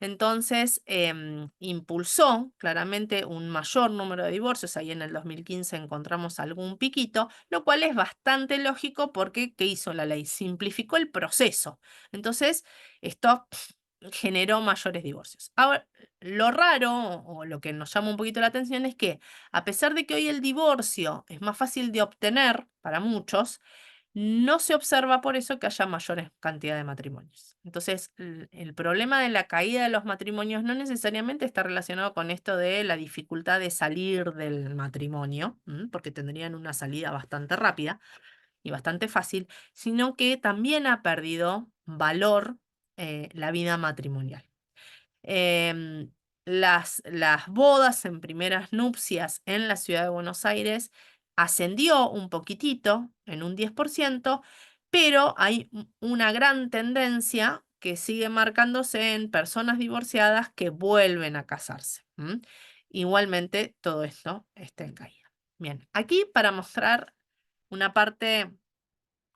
Entonces, impulsó claramente un mayor número de divorcios. Ahí en el 2015 encontramos algún piquito, lo cual es bastante lógico porque, ¿qué hizo la ley? Simplificó el proceso. Entonces, esto generó mayores divorcios. Ahora, lo raro o lo que nos llama un poquito la atención es que, a pesar de que hoy el divorcio es más fácil de obtener para muchos, no se observa por eso que haya mayores cantidad de matrimonios. Entonces, el problema de la caída de los matrimonios no necesariamente está relacionado con esto de la dificultad de salir del matrimonio, porque tendrían una salida bastante rápida y bastante fácil, sino que también ha perdido valor la vida matrimonial. Em, las bodas en primeras nupcias en la ciudad de Buenos Aires ascendió un poquitito, en un 10%, pero hay una gran tendencia que sigue marcándose en personas divorciadas que vuelven a casarse. Igualmente, todo esto está en caída. Bien, aquí para mostrar una parte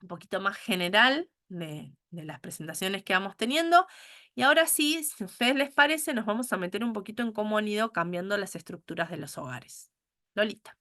un poquito más general de las presentaciones que vamos teniendo. Y ahora sí, si a ustedes les parece, nos vamos a meter un poquito en cómo han ido cambiando las estructuras de los hogares. Lolita.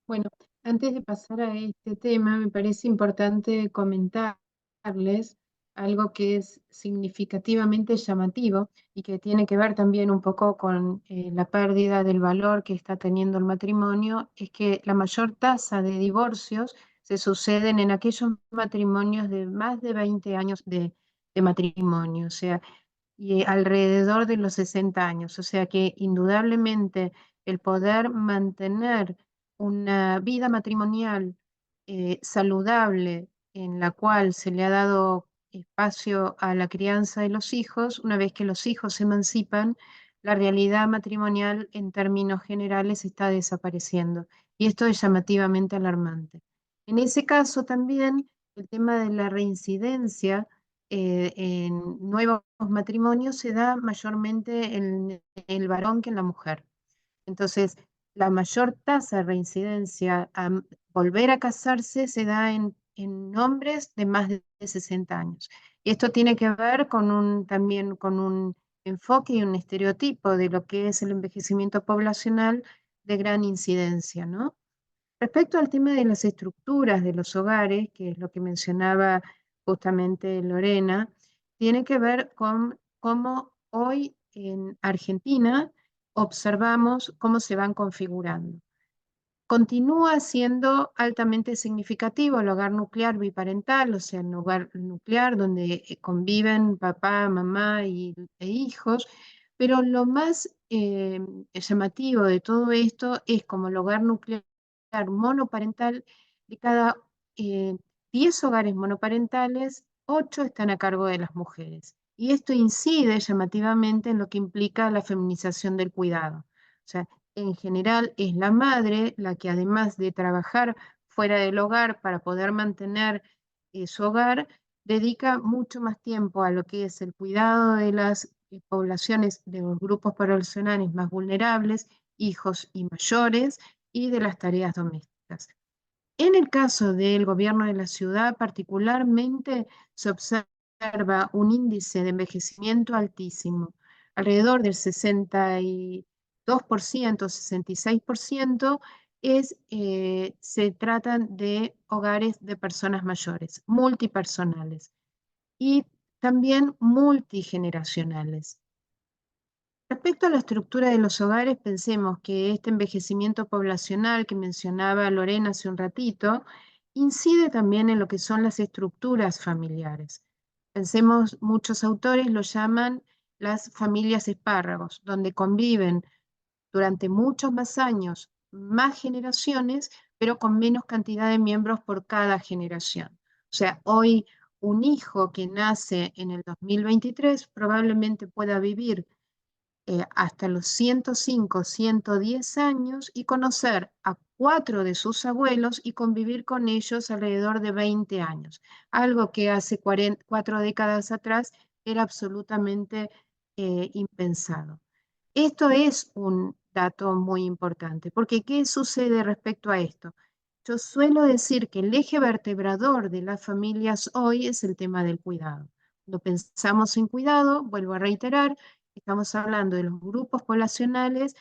Bueno, antes de pasar a este tema, me parece importante comentarles algo que es significativamente llamativo y que tiene que ver también un poco con la pérdida del valor que está teniendo el matrimonio, es que la mayor tasa de divorcios se suceden en aquellos matrimonios de más de 20 años de matrimonio, o sea, y alrededor de los 60 años. O sea que indudablemente el poder mantener una vida matrimonial saludable en la cual se le ha dado espacio a la crianza de los hijos, una vez que los hijos se emancipan, la realidad matrimonial en términos generales está desapareciendo. Y esto es llamativamente alarmante. En ese caso también el tema de la reincidencia en nuevos matrimonios se da mayormente en el varón que en la mujer. Entonces, la mayor tasa de reincidencia a volver a casarse se da en hombres de más de 60 años. Y esto tiene que ver también con un enfoque y un estereotipo de lo que es el envejecimiento poblacional de gran incidencia, ¿no? Respecto al tema de las estructuras de los hogares, que es lo que mencionaba justamente Lorena, tiene que ver con cómo hoy en Argentina observamos cómo se van configurando. Continúa siendo altamente significativo el hogar nuclear biparental, o sea, el hogar nuclear donde conviven papá, mamá e hijos, pero lo más llamativo de todo esto es como el hogar nuclear monoparental, de cada 10 hogares monoparentales, 8 están a cargo de las mujeres. Y esto incide llamativamente en lo que implica la feminización del cuidado. O sea, en general es la madre la que, además de trabajar fuera del hogar para poder mantener su hogar, dedica mucho más tiempo a lo que es el cuidado de las poblaciones, de los grupos poblacionales más vulnerables, hijos y mayores, y de las tareas domésticas. En el caso del gobierno de la ciudad, particularmente, se observa un índice de envejecimiento altísimo, alrededor del 62%, 66%, se tratan de hogares de personas mayores, multipersonales y también multigeneracionales. Respecto a la estructura de los hogares, pensemos que este envejecimiento poblacional que mencionaba Lorena hace un ratito, incide también en lo que son las estructuras familiares. Pensemos, muchos autores lo llaman las familias espárragos, donde conviven durante muchos más años, más generaciones, pero con menos cantidad de miembros por cada generación. O sea, hoy un hijo que nace en el 2023 probablemente pueda vivir hasta los 105, 110 años y conocer a 4 de sus abuelos y convivir con ellos alrededor de 20 años. Algo que hace 4 décadas atrás era absolutamente impensado. Esto es un dato muy importante, porque ¿qué sucede respecto a esto? Yo suelo decir que el eje vertebrador de las familias hoy es el tema del cuidado. Cuando pensamos en cuidado, vuelvo a reiterar, estamos hablando de los grupos poblacionales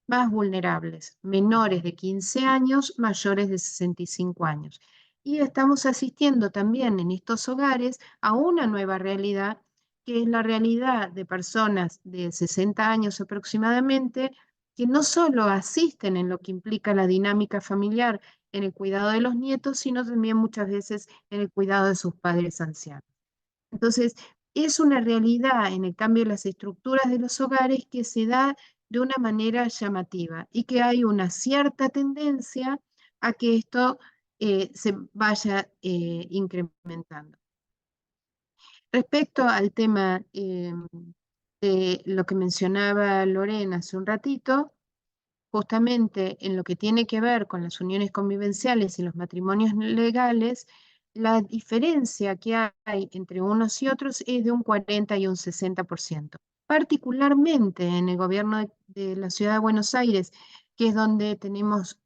más vulnerables, menores de 15 años, mayores de 65 años. Y estamos asistiendo también en estos hogares a una nueva realidad, que es la realidad de personas de 60 años aproximadamente, que no solo asisten en lo que implica la dinámica familiar en el cuidado de los nietos, sino también muchas veces en el cuidado de sus padres ancianos. Entonces, es una realidad en el cambio de las estructuras de los hogares que se da de una manera llamativa y que hay una cierta tendencia a que esto se vaya incrementando. Respecto al tema de lo que mencionaba Lorena hace un ratito, justamente en lo que tiene que ver con las uniones convivenciales y los matrimonios legales, la diferencia que hay entre unos y otros es de un 40 y un 60%. Particularmente en el gobierno de la Ciudad de Buenos Aires, que es donde tenemos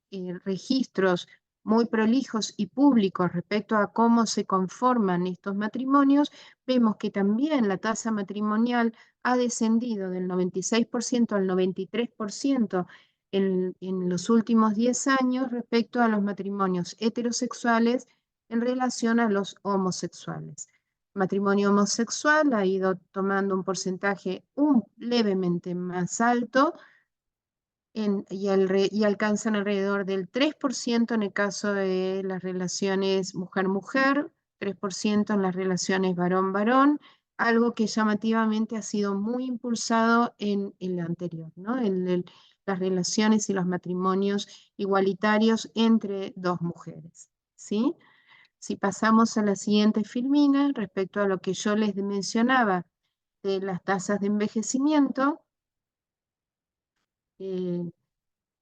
registros muy prolijos y públicos respecto a cómo se conforman estos matrimonios, vemos que también la tasa matrimonial ha descendido del 96% al 93% en los últimos 10 años respecto a los matrimonios heterosexuales en relación a los homosexuales. El matrimonio homosexual ha ido tomando un porcentaje levemente más alto y alcanzan alrededor del 3% en el caso de las relaciones mujer-mujer, 3% en las relaciones varón-varón, algo que llamativamente ha sido muy impulsado en el anterior, ¿no? Las relaciones y los matrimonios igualitarios entre dos mujeres, ¿sí? Si pasamos a la siguiente filmina, respecto a lo que yo les mencionaba de las tasas de envejecimiento,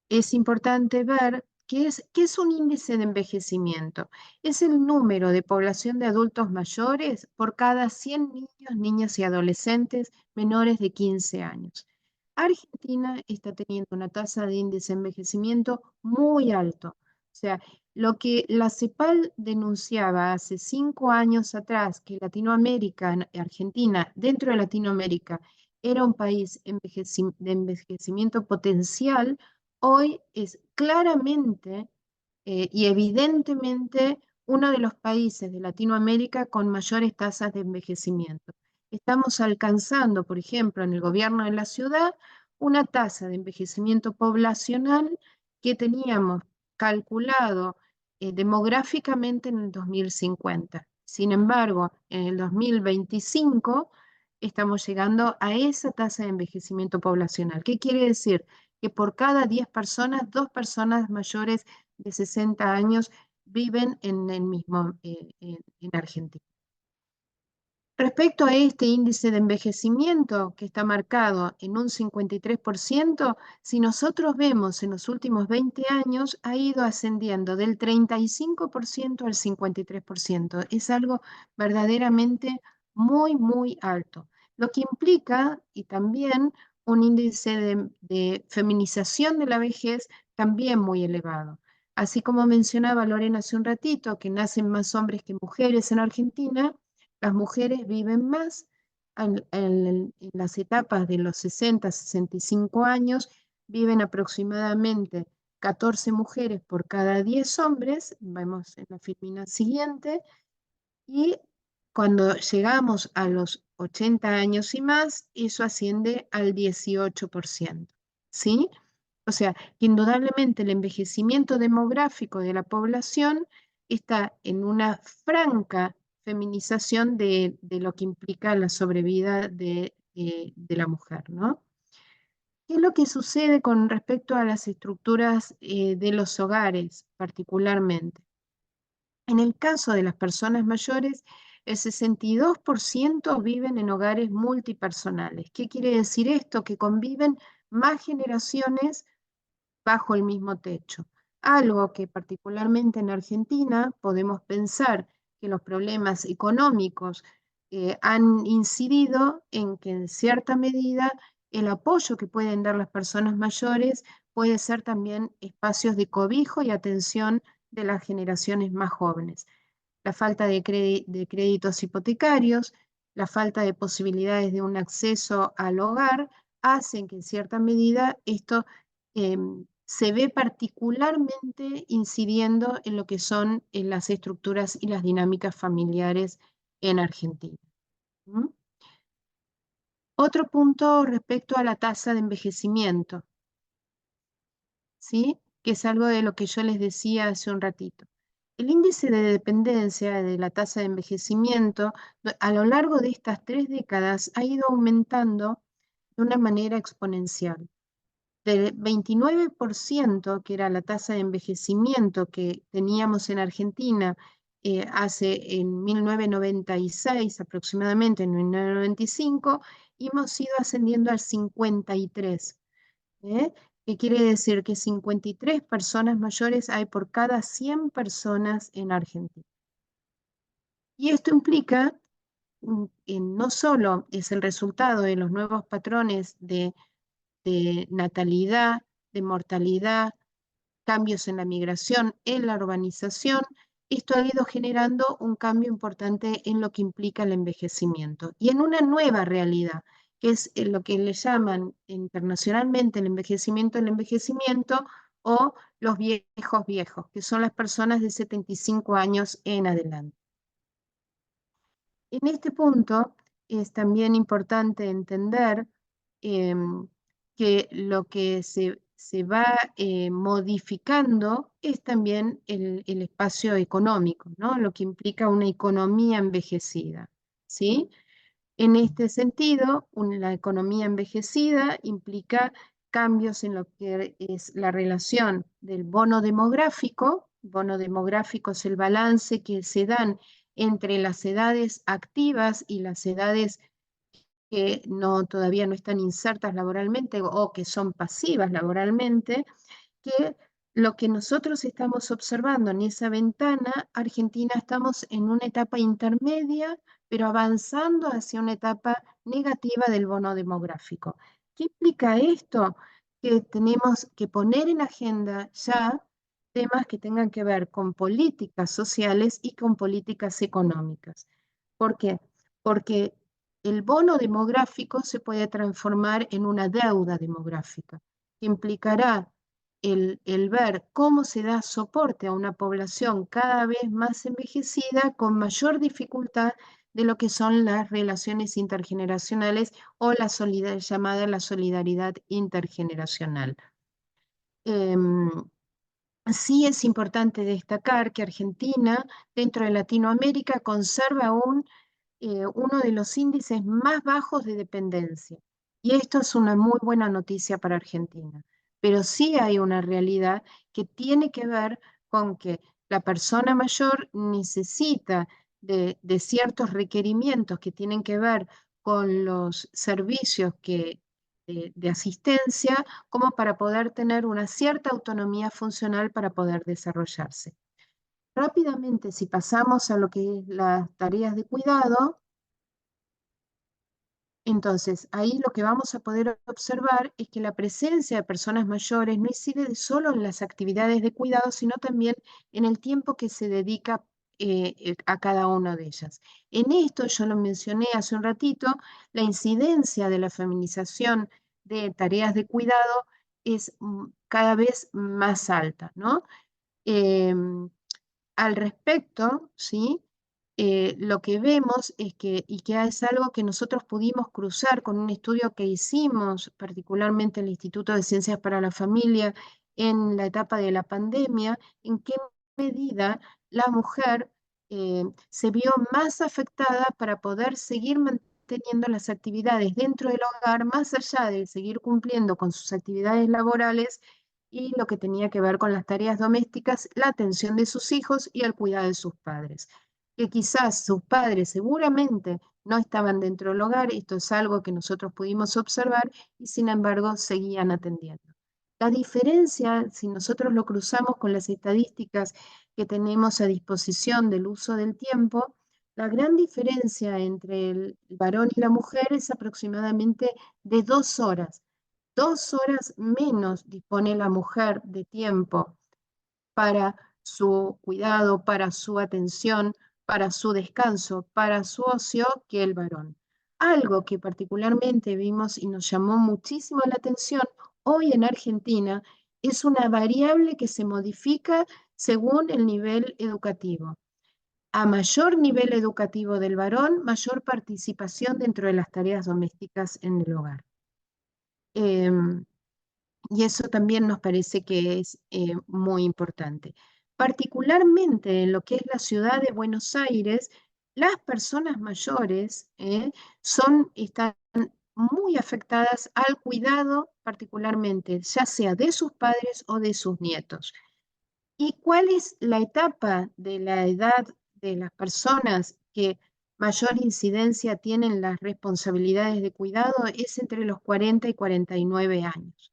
es importante ver qué es un índice de envejecimiento. Es el número de población de adultos mayores por cada 100 niños, niñas y adolescentes menores de 15 años. Argentina está teniendo una tasa de índice de envejecimiento muy alto. O sea, lo que la CEPAL denunciaba hace 5 años atrás, que Latinoamérica, Argentina, dentro de Latinoamérica, era un país de envejecimiento potencial, hoy es claramente y evidentemente uno de los países de Latinoamérica con mayores tasas de envejecimiento. Estamos alcanzando, por ejemplo, en el gobierno de la ciudad, una tasa de envejecimiento poblacional que teníamos calculado demográficamente en el 2050. Sin embargo, en el 2025 estamos llegando a esa tasa de envejecimiento poblacional. ¿Qué quiere decir? Que por cada 10 personas, 2 personas mayores de 60 años viven en el mismo, en Argentina. Respecto a este índice de envejecimiento que está marcado en un 53%, si nosotros vemos en los últimos 20 años, ha ido ascendiendo del 35% al 53%. Es algo verdaderamente muy, muy alto. Lo que implica, y también un índice de feminización de la vejez también muy elevado. Así como mencionaba Lorena hace un ratito, que nacen más hombres que mujeres en Argentina, las mujeres viven más en las etapas de los 60, 65 años, viven aproximadamente 14 mujeres por cada 10 hombres, vemos en la filmina siguiente, y cuando llegamos a los 80 años y más, eso asciende al 18%, ¿sí? O sea, que indudablemente el envejecimiento demográfico de la población está en una franca feminización de lo que implica la sobrevida de la mujer, ¿no? ¿Qué es lo que sucede con respecto a las estructuras de los hogares particularmente? En el caso de las personas mayores, el 62% viven en hogares multipersonales. ¿Qué quiere decir esto? Que conviven más generaciones bajo el mismo techo. Algo que particularmente en Argentina podemos pensar que los problemas económicos han incidido en que en cierta medida el apoyo que pueden dar las personas mayores puede ser también espacios de cobijo y atención de las generaciones más jóvenes. La falta de créditos hipotecarios, la falta de posibilidades de un acceso al hogar, hacen que en cierta medida esto se ve particularmente incidiendo en lo que son las estructuras y las dinámicas familiares en Argentina. ¿Mm? Otro punto respecto a la tasa de envejecimiento, ¿sí? Que es algo de lo que yo les decía hace un ratito. El índice de dependencia de la tasa de envejecimiento a lo largo de estas 3 décadas ha ido aumentando de una manera exponencial. Del 29%, que era la tasa de envejecimiento que teníamos en Argentina en 1996 aproximadamente, en 1995, hemos ido ascendiendo al 53%. ¿Qué quiere decir? Que 53 personas mayores hay por cada 100 personas en Argentina. Y esto implica que no solo es el resultado de los nuevos patrones de natalidad, de mortalidad, cambios en la migración, en la urbanización, esto ha ido generando un cambio importante en lo que implica el envejecimiento y en una nueva realidad, que es lo que le llaman internacionalmente el envejecimiento o los viejos, que son las personas de 75 años en adelante. En este punto es también importante entender que lo que se va modificando es también el espacio económico, ¿no? Lo que implica una economía envejecida, ¿sí? En este sentido, la economía envejecida implica cambios en lo que es la relación del bono demográfico. Bono demográfico es el balance que se dan entre las edades activas y las edades que todavía no están insertas laboralmente o que son pasivas laboralmente, que lo que nosotros estamos observando en esa ventana, Argentina estamos en una etapa intermedia, pero avanzando hacia una etapa negativa del bono demográfico. ¿Qué implica esto? Que tenemos que poner en agenda ya temas que tengan que ver con políticas sociales y con políticas económicas. ¿Por qué? Porque el bono demográfico se puede transformar en una deuda demográfica, que implicará el ver cómo se da soporte a una población cada vez más envejecida con mayor dificultad de lo que son las relaciones intergeneracionales o la llamada la solidaridad intergeneracional. Sí es importante destacar que Argentina, dentro de Latinoamérica, conserva aún uno de los índices más bajos de dependencia. Y esto es una muy buena noticia para Argentina. Pero sí hay una realidad que tiene que ver con que la persona mayor necesita de ciertos requerimientos que tienen que ver con los servicios de asistencia, como para poder tener una cierta autonomía funcional para poder desarrollarse. Rápidamente, si pasamos a lo que es las tareas de cuidado, entonces ahí lo que vamos a poder observar es que la presencia de personas mayores no incide solo en las actividades de cuidado, sino también en el tiempo que se dedica a cada una de ellas. En esto, yo lo mencioné hace un ratito, la incidencia de la feminización de tareas de cuidado es cada vez más alta, ¿no? Al respecto, ¿sí? Lo que vemos es y que es algo que nosotros pudimos cruzar con un estudio que hicimos, particularmente el Instituto de Ciencias para la Familia, en la etapa de la pandemia, en qué medida la mujer se vio más afectada para poder seguir manteniendo las actividades dentro del hogar, más allá de seguir cumpliendo con sus actividades laborales y lo que tenía que ver con las tareas domésticas, la atención de sus hijos y el cuidado de sus padres. Que quizás sus padres seguramente no estaban dentro del hogar, esto es algo que nosotros pudimos observar y sin embargo seguían atendiendo. La diferencia, si nosotros lo cruzamos con las estadísticas que tenemos a disposición del uso del tiempo, La gran diferencia entre el varón y la mujer es aproximadamente de 2 horas. 2 horas menos dispone la mujer de tiempo para su cuidado, para su atención, para su descanso, para su ocio que el varón. Algo que particularmente vimos y nos llamó muchísimo la atención hoy en Argentina es una variable que se modifica según el nivel educativo. A mayor nivel educativo del varón, mayor participación dentro de las tareas domésticas en el hogar. Y eso también nos parece que es muy importante. Particularmente en lo que es la ciudad de Buenos Aires, las personas mayores están muy afectadas al cuidado, particularmente, ya sea de sus padres o de sus nietos. ¿Y cuál es la etapa de la edad de las personas que mayor incidencia tienen las responsabilidades de cuidado? Es entre los 40 y 49 años.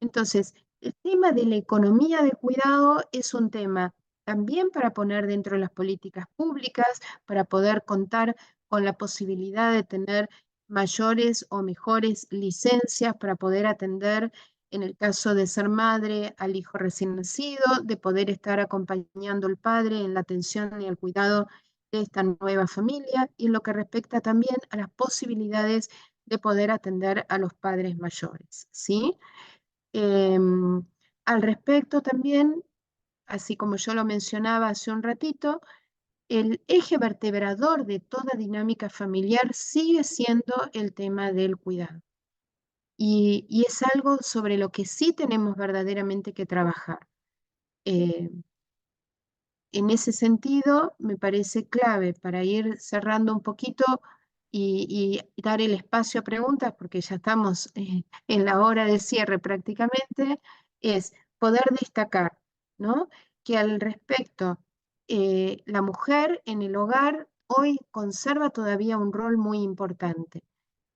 Entonces, el tema de la economía del cuidado es un tema también para poner dentro de las políticas públicas, para poder contar con la posibilidad de tener mayores o mejores licencias para poder atender, en el caso de ser madre, al hijo recién nacido, de poder estar acompañando al padre en la atención y el cuidado de esta nueva familia, y en lo que respecta también a las posibilidades de poder atender a los padres mayores, ¿sí? Al respecto también, así como yo lo mencionaba hace un ratito, el eje vertebrador de toda dinámica familiar sigue siendo el tema del cuidado. Y es algo sobre lo que sí tenemos verdaderamente que trabajar. Eh, en ese sentido, me parece clave para ir cerrando un poquito y dar el espacio a preguntas, porque ya estamos en la hora de cierre prácticamente, es poder destacar, ¿no? Que al respecto, la mujer en el hogar hoy conserva todavía un rol muy importante,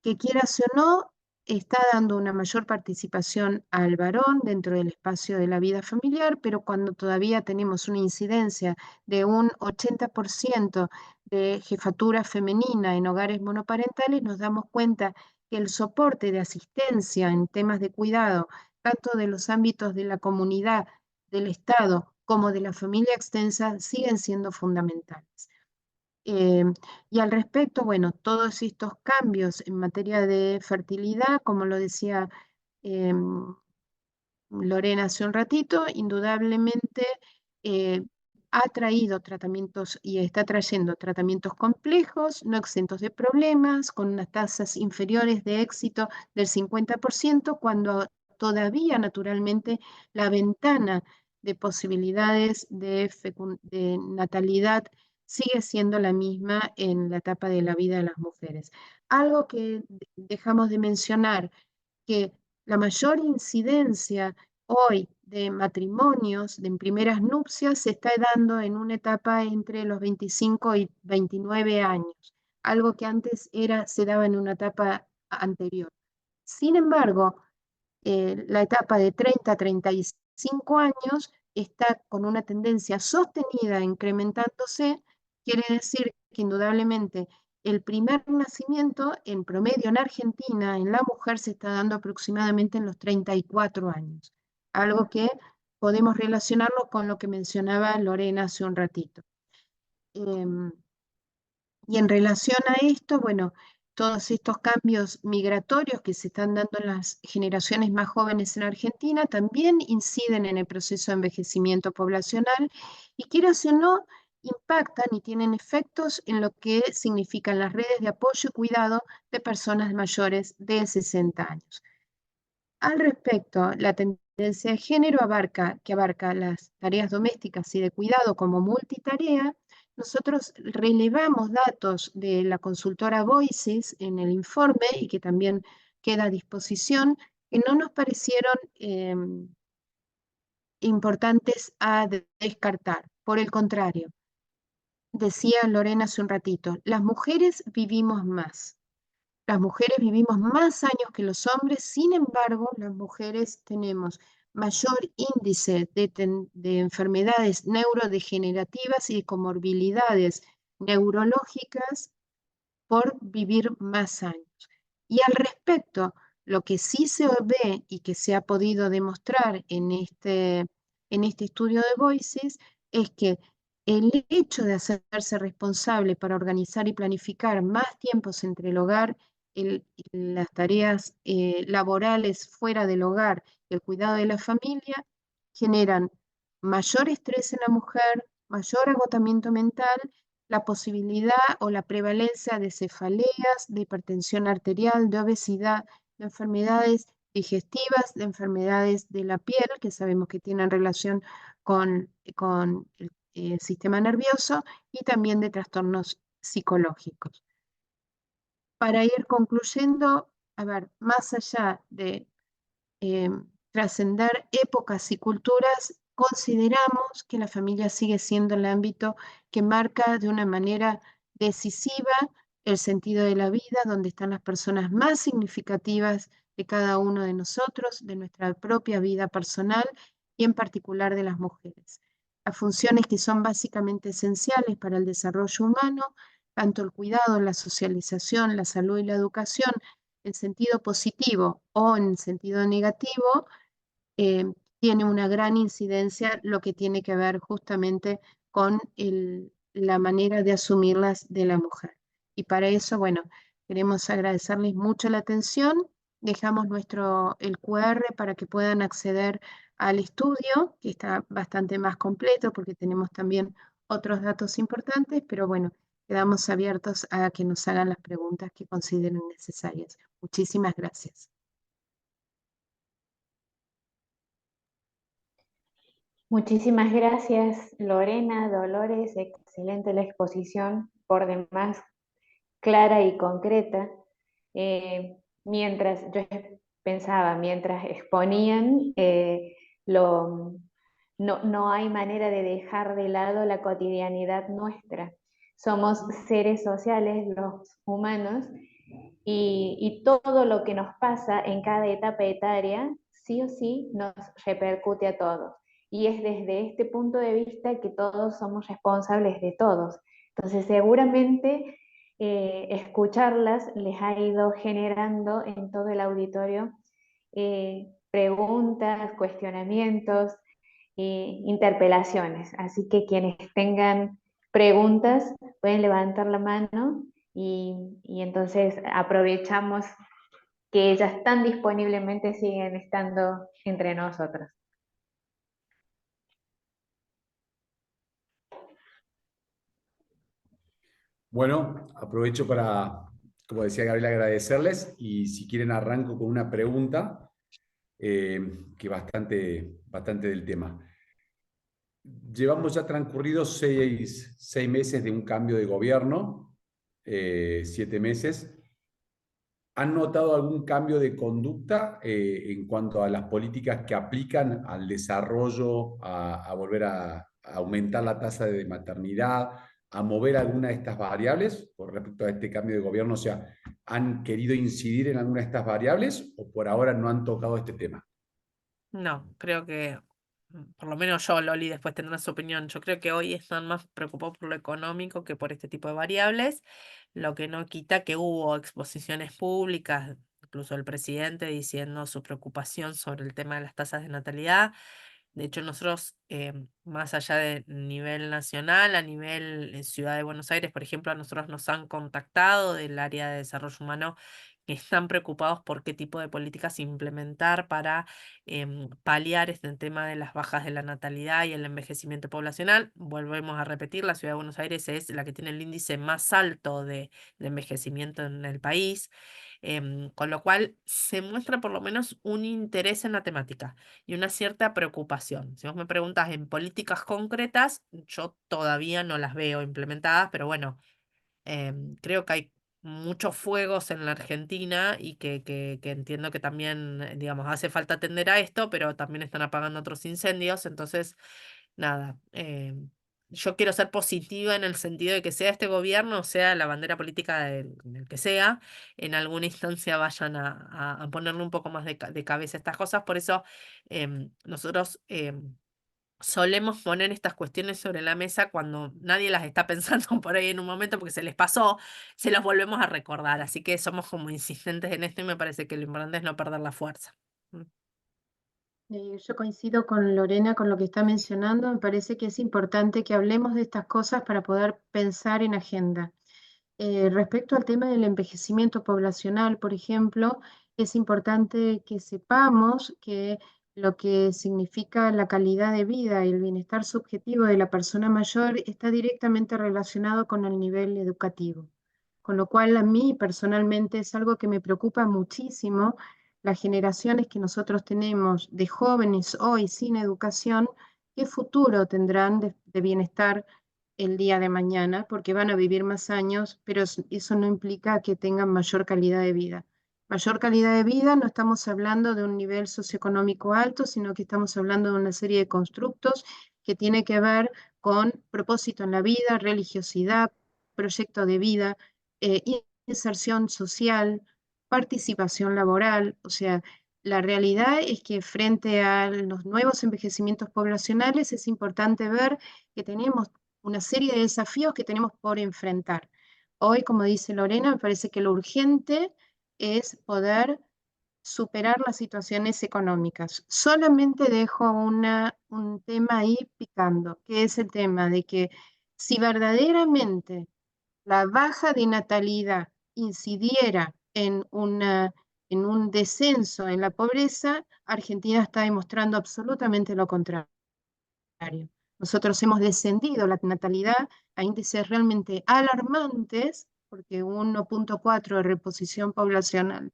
que quieras o no, está dando una mayor participación al varón dentro del espacio de la vida familiar, pero cuando todavía tenemos una incidencia de un 80% de jefatura femenina en hogares monoparentales, nos damos cuenta que el soporte de asistencia en temas de cuidado, tanto de los ámbitos de la comunidad, del Estado, como de la familia extensa, siguen siendo fundamentales. Y al respecto, bueno, todos estos cambios en materia de fertilidad, como lo decía Lorena hace un ratito, indudablemente ha traído tratamientos y está trayendo tratamientos complejos, no exentos de problemas, con unas tasas inferiores de éxito del 50%, cuando todavía naturalmente la ventana de posibilidades de natalidad sigue siendo la misma en la etapa de la vida de las mujeres. Algo que dejamos de mencionar, que la mayor incidencia hoy de matrimonios, de en primeras nupcias, se está dando en una etapa entre los 25 y 29 años, algo que antes se daba en una etapa anterior. Sin embargo, la etapa de 30 a 35 años está con una tendencia sostenida incrementándose, quiere decir que indudablemente el primer nacimiento en promedio en Argentina en la mujer se está dando aproximadamente en los 34 años, algo que podemos relacionarlo con lo que mencionaba Lorena hace un ratito. Y en relación a esto, bueno, todos estos cambios migratorios que se están dando en las generaciones más jóvenes en Argentina también inciden en el proceso de envejecimiento poblacional y quieras o no, impactan y tienen efectos en lo que significan las redes de apoyo y cuidado de personas mayores de 60 años. Al respecto, la tendencia de género que abarca las tareas domésticas y de cuidado como multitarea. Nosotros relevamos datos de la consultora Voices en el informe y que también queda a disposición, que no nos parecieron importantes a descartar. Por el contrario, decía Lorena hace un ratito, las mujeres vivimos más. Las mujeres vivimos más años que los hombres, sin embargo, las mujeres tenemos mayor índice de enfermedades neurodegenerativas y de comorbilidades neurológicas por vivir más años. Y al respecto, lo que sí se ve y que se ha podido demostrar en este estudio de Voices es que el hecho de hacerse responsable para organizar y planificar más tiempos entre el hogar, las tareas laborales fuera del hogar, el cuidado de la familia, generan mayor estrés en la mujer, mayor agotamiento mental, la posibilidad o la prevalencia de cefaleas, de hipertensión arterial, de obesidad, de enfermedades digestivas, de enfermedades de la piel, que sabemos que tienen relación con el sistema nervioso, y también de trastornos psicológicos. Para ir concluyendo, a ver, más allá de trascender épocas y culturas, consideramos que la familia sigue siendo el ámbito que marca de una manera decisiva el sentido de la vida, donde están las personas más significativas de cada uno de nosotros, de nuestra propia vida personal y en particular de las mujeres. Las funciones que son básicamente esenciales para el desarrollo humano, tanto el cuidado, la socialización, la salud y la educación, en sentido positivo o en sentido negativo, eh, tiene una gran incidencia lo que tiene que ver justamente con la manera de asumirlas de la mujer. Y para eso, bueno, queremos agradecerles mucho la atención. Dejamos el QR para que puedan acceder al estudio, que está bastante más completo porque tenemos también otros datos importantes, pero bueno, quedamos abiertos a que nos hagan las preguntas que consideren necesarias. Muchísimas gracias. Muchísimas gracias, Lorena, Dolores, excelente la exposición, por demás clara y concreta. Mientras yo pensaba, mientras exponían, no hay manera de dejar de lado la cotidianidad nuestra. Somos seres sociales, los humanos, y todo lo que nos pasa en cada etapa etaria, sí o sí, nos repercute a todos. Y es desde este punto de vista que todos somos responsables de todos. Entonces, seguramente escucharlas les ha ido generando en todo el auditorio preguntas, cuestionamientos, interpelaciones. Así que quienes tengan preguntas pueden levantar la mano y entonces aprovechamos que ellas tan disponiblemente siguen estando entre nosotros. Bueno, aprovecho para, como decía Gabriela, agradecerles y si quieren arranco con una pregunta que bastante del tema. Llevamos ya transcurridos 6 meses de un cambio de gobierno, 7 meses. ¿Han notado algún cambio de conducta en cuanto a las políticas que aplican al desarrollo, a volver a aumentar la tasa de maternidad, a mover alguna de estas variables con respecto a este cambio de gobierno? O sea, ¿han querido incidir en alguna de estas variables o por ahora no han tocado este tema? No, creo que, por lo menos yo, Loli, después tendrá su opinión. Yo creo que hoy están más preocupados por lo económico que por este tipo de variables, lo que no quita que hubo exposiciones públicas, incluso el presidente diciendo su preocupación sobre el tema de las tasas de natalidad. De hecho, nosotros, más allá de nivel nacional, a nivel Ciudad de Buenos Aires, por ejemplo, a nosotros nos han contactado del área de desarrollo humano que están preocupados por qué tipo de políticas implementar para paliar este tema de las bajas de la natalidad y el envejecimiento poblacional. Volvemos a repetir, la Ciudad de Buenos Aires es la que tiene el índice más alto de envejecimiento en el país, con lo cual se muestra por lo menos un interés en la temática y una cierta preocupación. Si vos me preguntas en políticas concretas, yo todavía no las veo implementadas, pero bueno, creo que hay muchos fuegos en la Argentina y que entiendo que también, digamos, hace falta atender a esto, pero también están apagando otros incendios, entonces, nada. Yo quiero ser positiva en el sentido de que sea este gobierno, sea la bandera política del que sea, en alguna instancia vayan a ponerle un poco más de cabeza a estas cosas. Por eso nosotros solemos poner estas cuestiones sobre la mesa cuando nadie las está pensando por ahí en un momento porque se les pasó, se los volvemos a recordar. Así que somos como insistentes en esto y me parece que lo importante es no perder la fuerza. Mm. Yo coincido con Lorena con lo que está mencionando. Me parece que es importante que hablemos de estas cosas para poder pensar en agenda. Respecto al tema del envejecimiento poblacional, por ejemplo, es importante que sepamos que lo que significa la calidad de vida y el bienestar subjetivo de la persona mayor está directamente relacionado con el nivel educativo. Con lo cual a mí personalmente es algo que me preocupa muchísimo. Las generaciones que nosotros tenemos de jóvenes hoy sin educación, ¿qué futuro tendrán de bienestar el día de mañana? Porque van a vivir más años, pero eso no implica que tengan mayor calidad de vida. Mayor calidad de vida, no estamos hablando de un nivel socioeconómico alto, sino que estamos hablando de una serie de constructos que tiene que ver con propósito en la vida, religiosidad, proyecto de vida, eh, inserción social, participación laboral. O sea, la realidad es que frente a los nuevos envejecimientos poblacionales es importante ver que tenemos una serie de desafíos que tenemos por enfrentar. Hoy, como dice Lorena, me parece que lo urgente es poder superar las situaciones económicas. Solamente dejo un tema ahí picando, que es el tema de que si verdaderamente la baja de natalidad incidiera en un descenso en la pobreza, Argentina está demostrando absolutamente lo contrario. Nosotros hemos descendido la natalidad a índices realmente alarmantes, porque 1,4 de reposición poblacional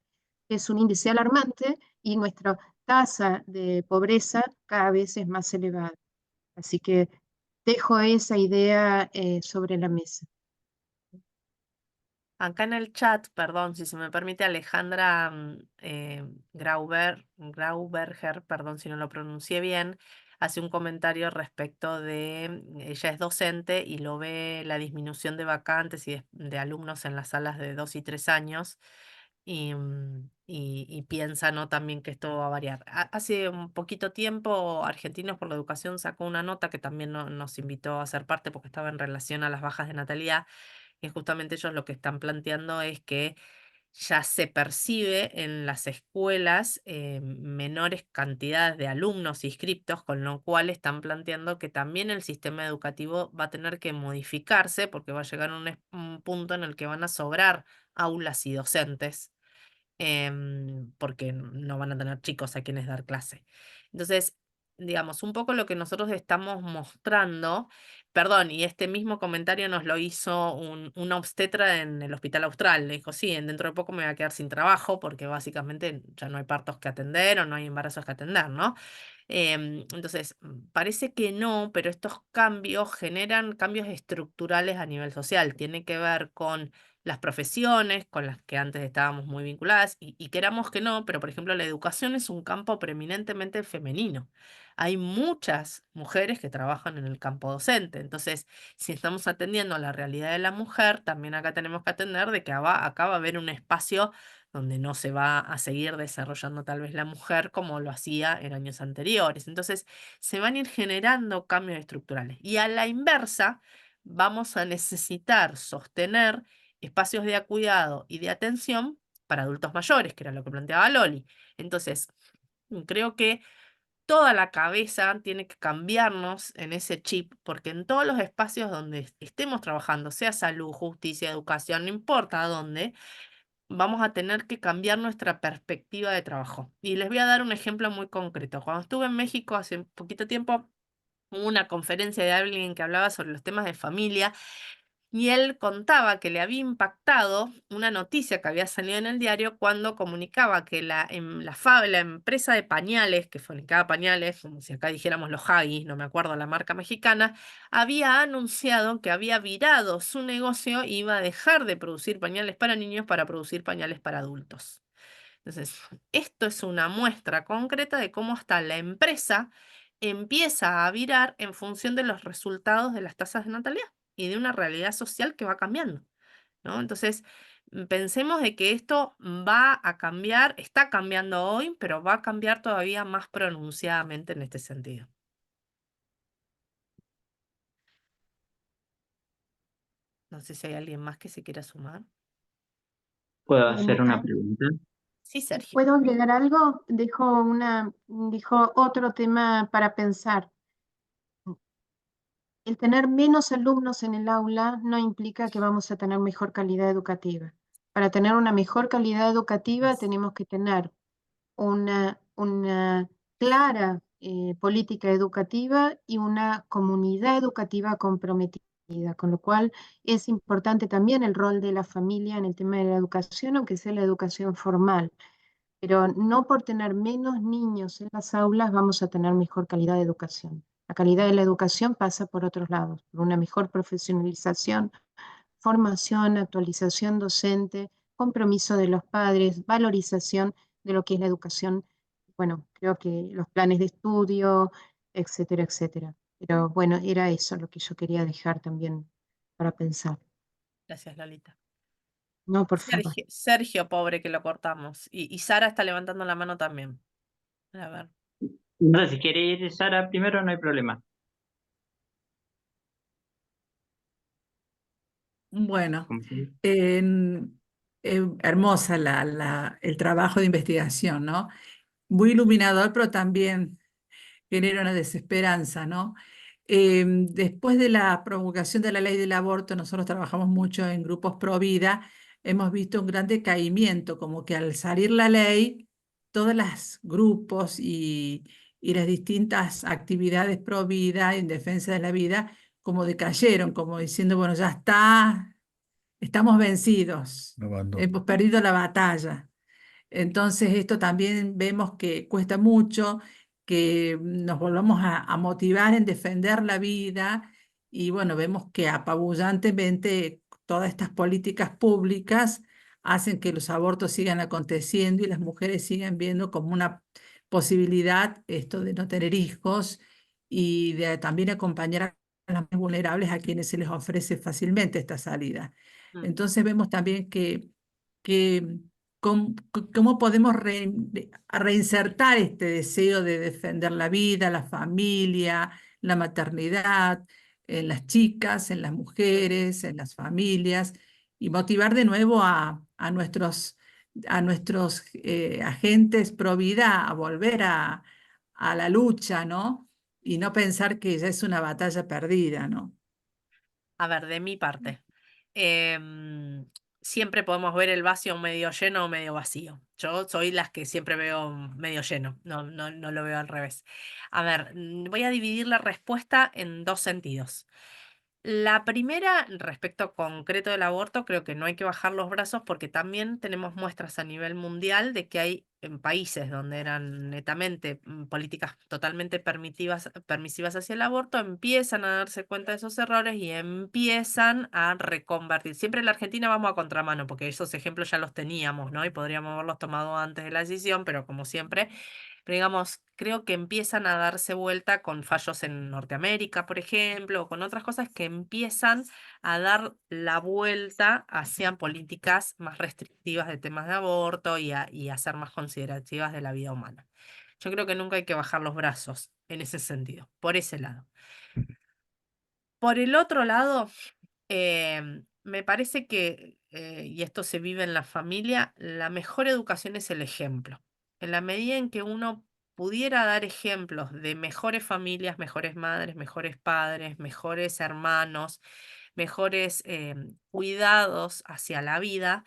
es un índice alarmante y nuestra tasa de pobreza cada vez es más elevada. Así que dejo esa idea sobre la mesa. Acá en el chat, perdón, si se me permite, Alejandra Grauberger, perdón si no lo pronuncié bien, hace un comentario respecto de, ella es docente y lo ve la disminución de vacantes y de alumnos en las salas de 2 y 3 años y piensa, ¿no?, también que esto va a variar. Hace un poquito tiempo Argentinos por la Educación sacó una nota que también nos invitó a ser parte porque estaba en relación a las bajas de natalidad, que justamente ellos lo que están planteando es que ya se percibe en las escuelas menores cantidades de alumnos inscriptos, con lo cual están planteando que también el sistema educativo va a tener que modificarse porque va a llegar un punto en el que van a sobrar aulas y docentes porque no van a tener chicos a quienes dar clase. Entonces, digamos, un poco lo que nosotros estamos mostrando, perdón, y este mismo comentario nos lo hizo una obstetra en el Hospital Austral. Le dijo, sí, dentro de poco me voy a quedar sin trabajo porque básicamente ya no hay partos que atender o no hay embarazos que atender, ¿no? Entonces, parece que no, pero estos cambios generan cambios estructurales a nivel social. Tiene que ver con las profesiones con las que antes estábamos muy vinculadas y queramos que no, pero por ejemplo la educación es un campo preeminentemente femenino. Hay muchas mujeres que trabajan en el campo docente, entonces si estamos atendiendo a la realidad de la mujer, también acá tenemos que atender de que acá va a haber un espacio donde no se va a seguir desarrollando tal vez la mujer como lo hacía en años anteriores. Entonces se van a ir generando cambios estructurales y a la inversa vamos a necesitar sostener espacios de cuidado y de atención para adultos mayores, que era lo que planteaba Loli. Entonces, creo que toda la cabeza tiene que cambiarnos en ese chip, porque en todos los espacios donde estemos trabajando, sea salud, justicia, educación, no importa dónde, vamos a tener que cambiar nuestra perspectiva de trabajo. Y les voy a dar un ejemplo muy concreto. Cuando estuve en México hace un poquito tiempo, hubo una conferencia de alguien que hablaba sobre los temas de familia y él contaba que le había impactado una noticia que había salido en el diario cuando comunicaba que la empresa de pañales, que fabricaba pañales, como si acá dijéramos los Huggies, no me acuerdo la marca mexicana, había anunciado que había virado su negocio y iba a dejar de producir pañales para niños para producir pañales para adultos. Entonces, esto es una muestra concreta de cómo hasta la empresa empieza a virar en función de los resultados de las tasas de natalidad y de una realidad social que va cambiando, ¿no? Entonces, pensemos de que esto va a cambiar, está cambiando hoy, pero va a cambiar todavía más pronunciadamente en este sentido. No sé si hay alguien más que se quiera sumar. ¿Puedo Bien, hacer una pregunta? Sí, Sergio. ¿puedo agregar algo? Dijo otro tema para pensar. El tener menos alumnos en el aula no implica que vamos a tener mejor calidad educativa. Para tener una mejor calidad educativa tenemos que tener una clara política educativa y una comunidad educativa comprometida, con lo cual es importante también el rol de la familia en el tema de la educación, aunque sea la educación formal. Pero no por tener menos niños en las aulas vamos a tener mejor calidad de educación. La calidad de la educación pasa por otros lados, por una mejor profesionalización, formación, actualización docente, compromiso de los padres, valorización de lo que es la educación. Bueno, creo que los planes de estudio, etcétera, etcétera. Pero bueno, era eso lo que yo quería dejar también para pensar. Gracias, Lolita. No, por favor. Sergio, pobre, que lo cortamos. Y Sara está levantando la mano también. A ver. No, si quiere ir Sara primero, no hay problema. Bueno, Como quiera. en- hermosa el trabajo de investigación, ¿no? Muy iluminador, pero también genera una desesperanza, ¿no? Después de la promulgación de la ley del aborto, nosotros trabajamos mucho en grupos pro vida, hemos visto un gran decaimiento, como que al salir la ley, todos los grupos y las distintas actividades pro vida en defensa de la vida, como decayeron, como diciendo, bueno, ya está, estamos vencidos, No abandono. hemos perdido la batalla. Entonces, esto también vemos que cuesta mucho que nos volvamos a motivar en defender la vida y bueno, vemos que apabullantemente todas estas políticas públicas hacen que los abortos sigan aconteciendo y las mujeres sigan viendo como una posibilidad esto de no tener hijos y de también acompañar a las más vulnerables a quienes se les ofrece fácilmente esta salida. Mm. Entonces vemos también que cómo podemos reinsertar este deseo de defender la vida, la familia, la maternidad, en las chicas, en las mujeres, en las familias, y motivar de nuevo a nuestros agentes pro vida a volver a la lucha, ¿no? Y no pensar que ya es una batalla perdida, ¿no? A ver, de mi parte. em, Siempre podemos ver el vacío medio lleno o medio vacío. Yo soy las que siempre veo medio lleno, no lo veo al revés. A ver, voy a dividir la respuesta en dos sentidos. La primera, respecto concreto del aborto, creo que no hay que bajar los brazos porque también tenemos muestras a nivel mundial de que hay en países donde eran netamente políticas totalmente permisivas hacia el aborto, empiezan a darse cuenta de esos errores y empiezan a reconvertir. Siempre en la Argentina vamos a contramano porque esos ejemplos ya los teníamos, ¿no? Y podríamos haberlos tomado antes de la decisión, pero como siempre pero digamos, creo que empiezan a darse vuelta con fallos en Norteamérica, por ejemplo, o con otras cosas que empiezan a dar la vuelta hacia políticas más restrictivas de temas de aborto y a ser más considerativas de la vida humana. Yo creo que nunca hay que bajar los brazos en ese sentido, por ese lado. Por el otro lado, me parece que, y esto se vive en la familia, la mejor educación es el ejemplo. En la medida en que uno pudiera dar ejemplos de mejores familias, mejores madres, mejores padres, mejores hermanos, mejores cuidados hacia la vida,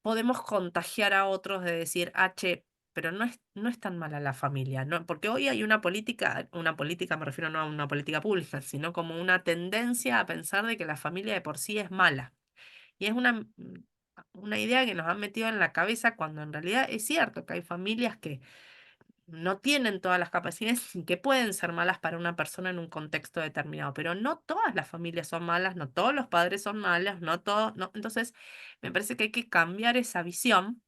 podemos contagiar a otros de decir, che, pero no es tan mala la familia, ¿no? Porque hoy hay una política, me refiero no a una política pública, sino como una tendencia a pensar de que la familia de por sí es mala. Y es una idea que nos han metido en la cabeza cuando en realidad es cierto que hay familias que no tienen todas las capacidades y que pueden ser malas para una persona en un contexto determinado, pero no todas las familias son malas, no todos los padres son malos, no todos, no. Entonces, me parece que hay que cambiar esa visión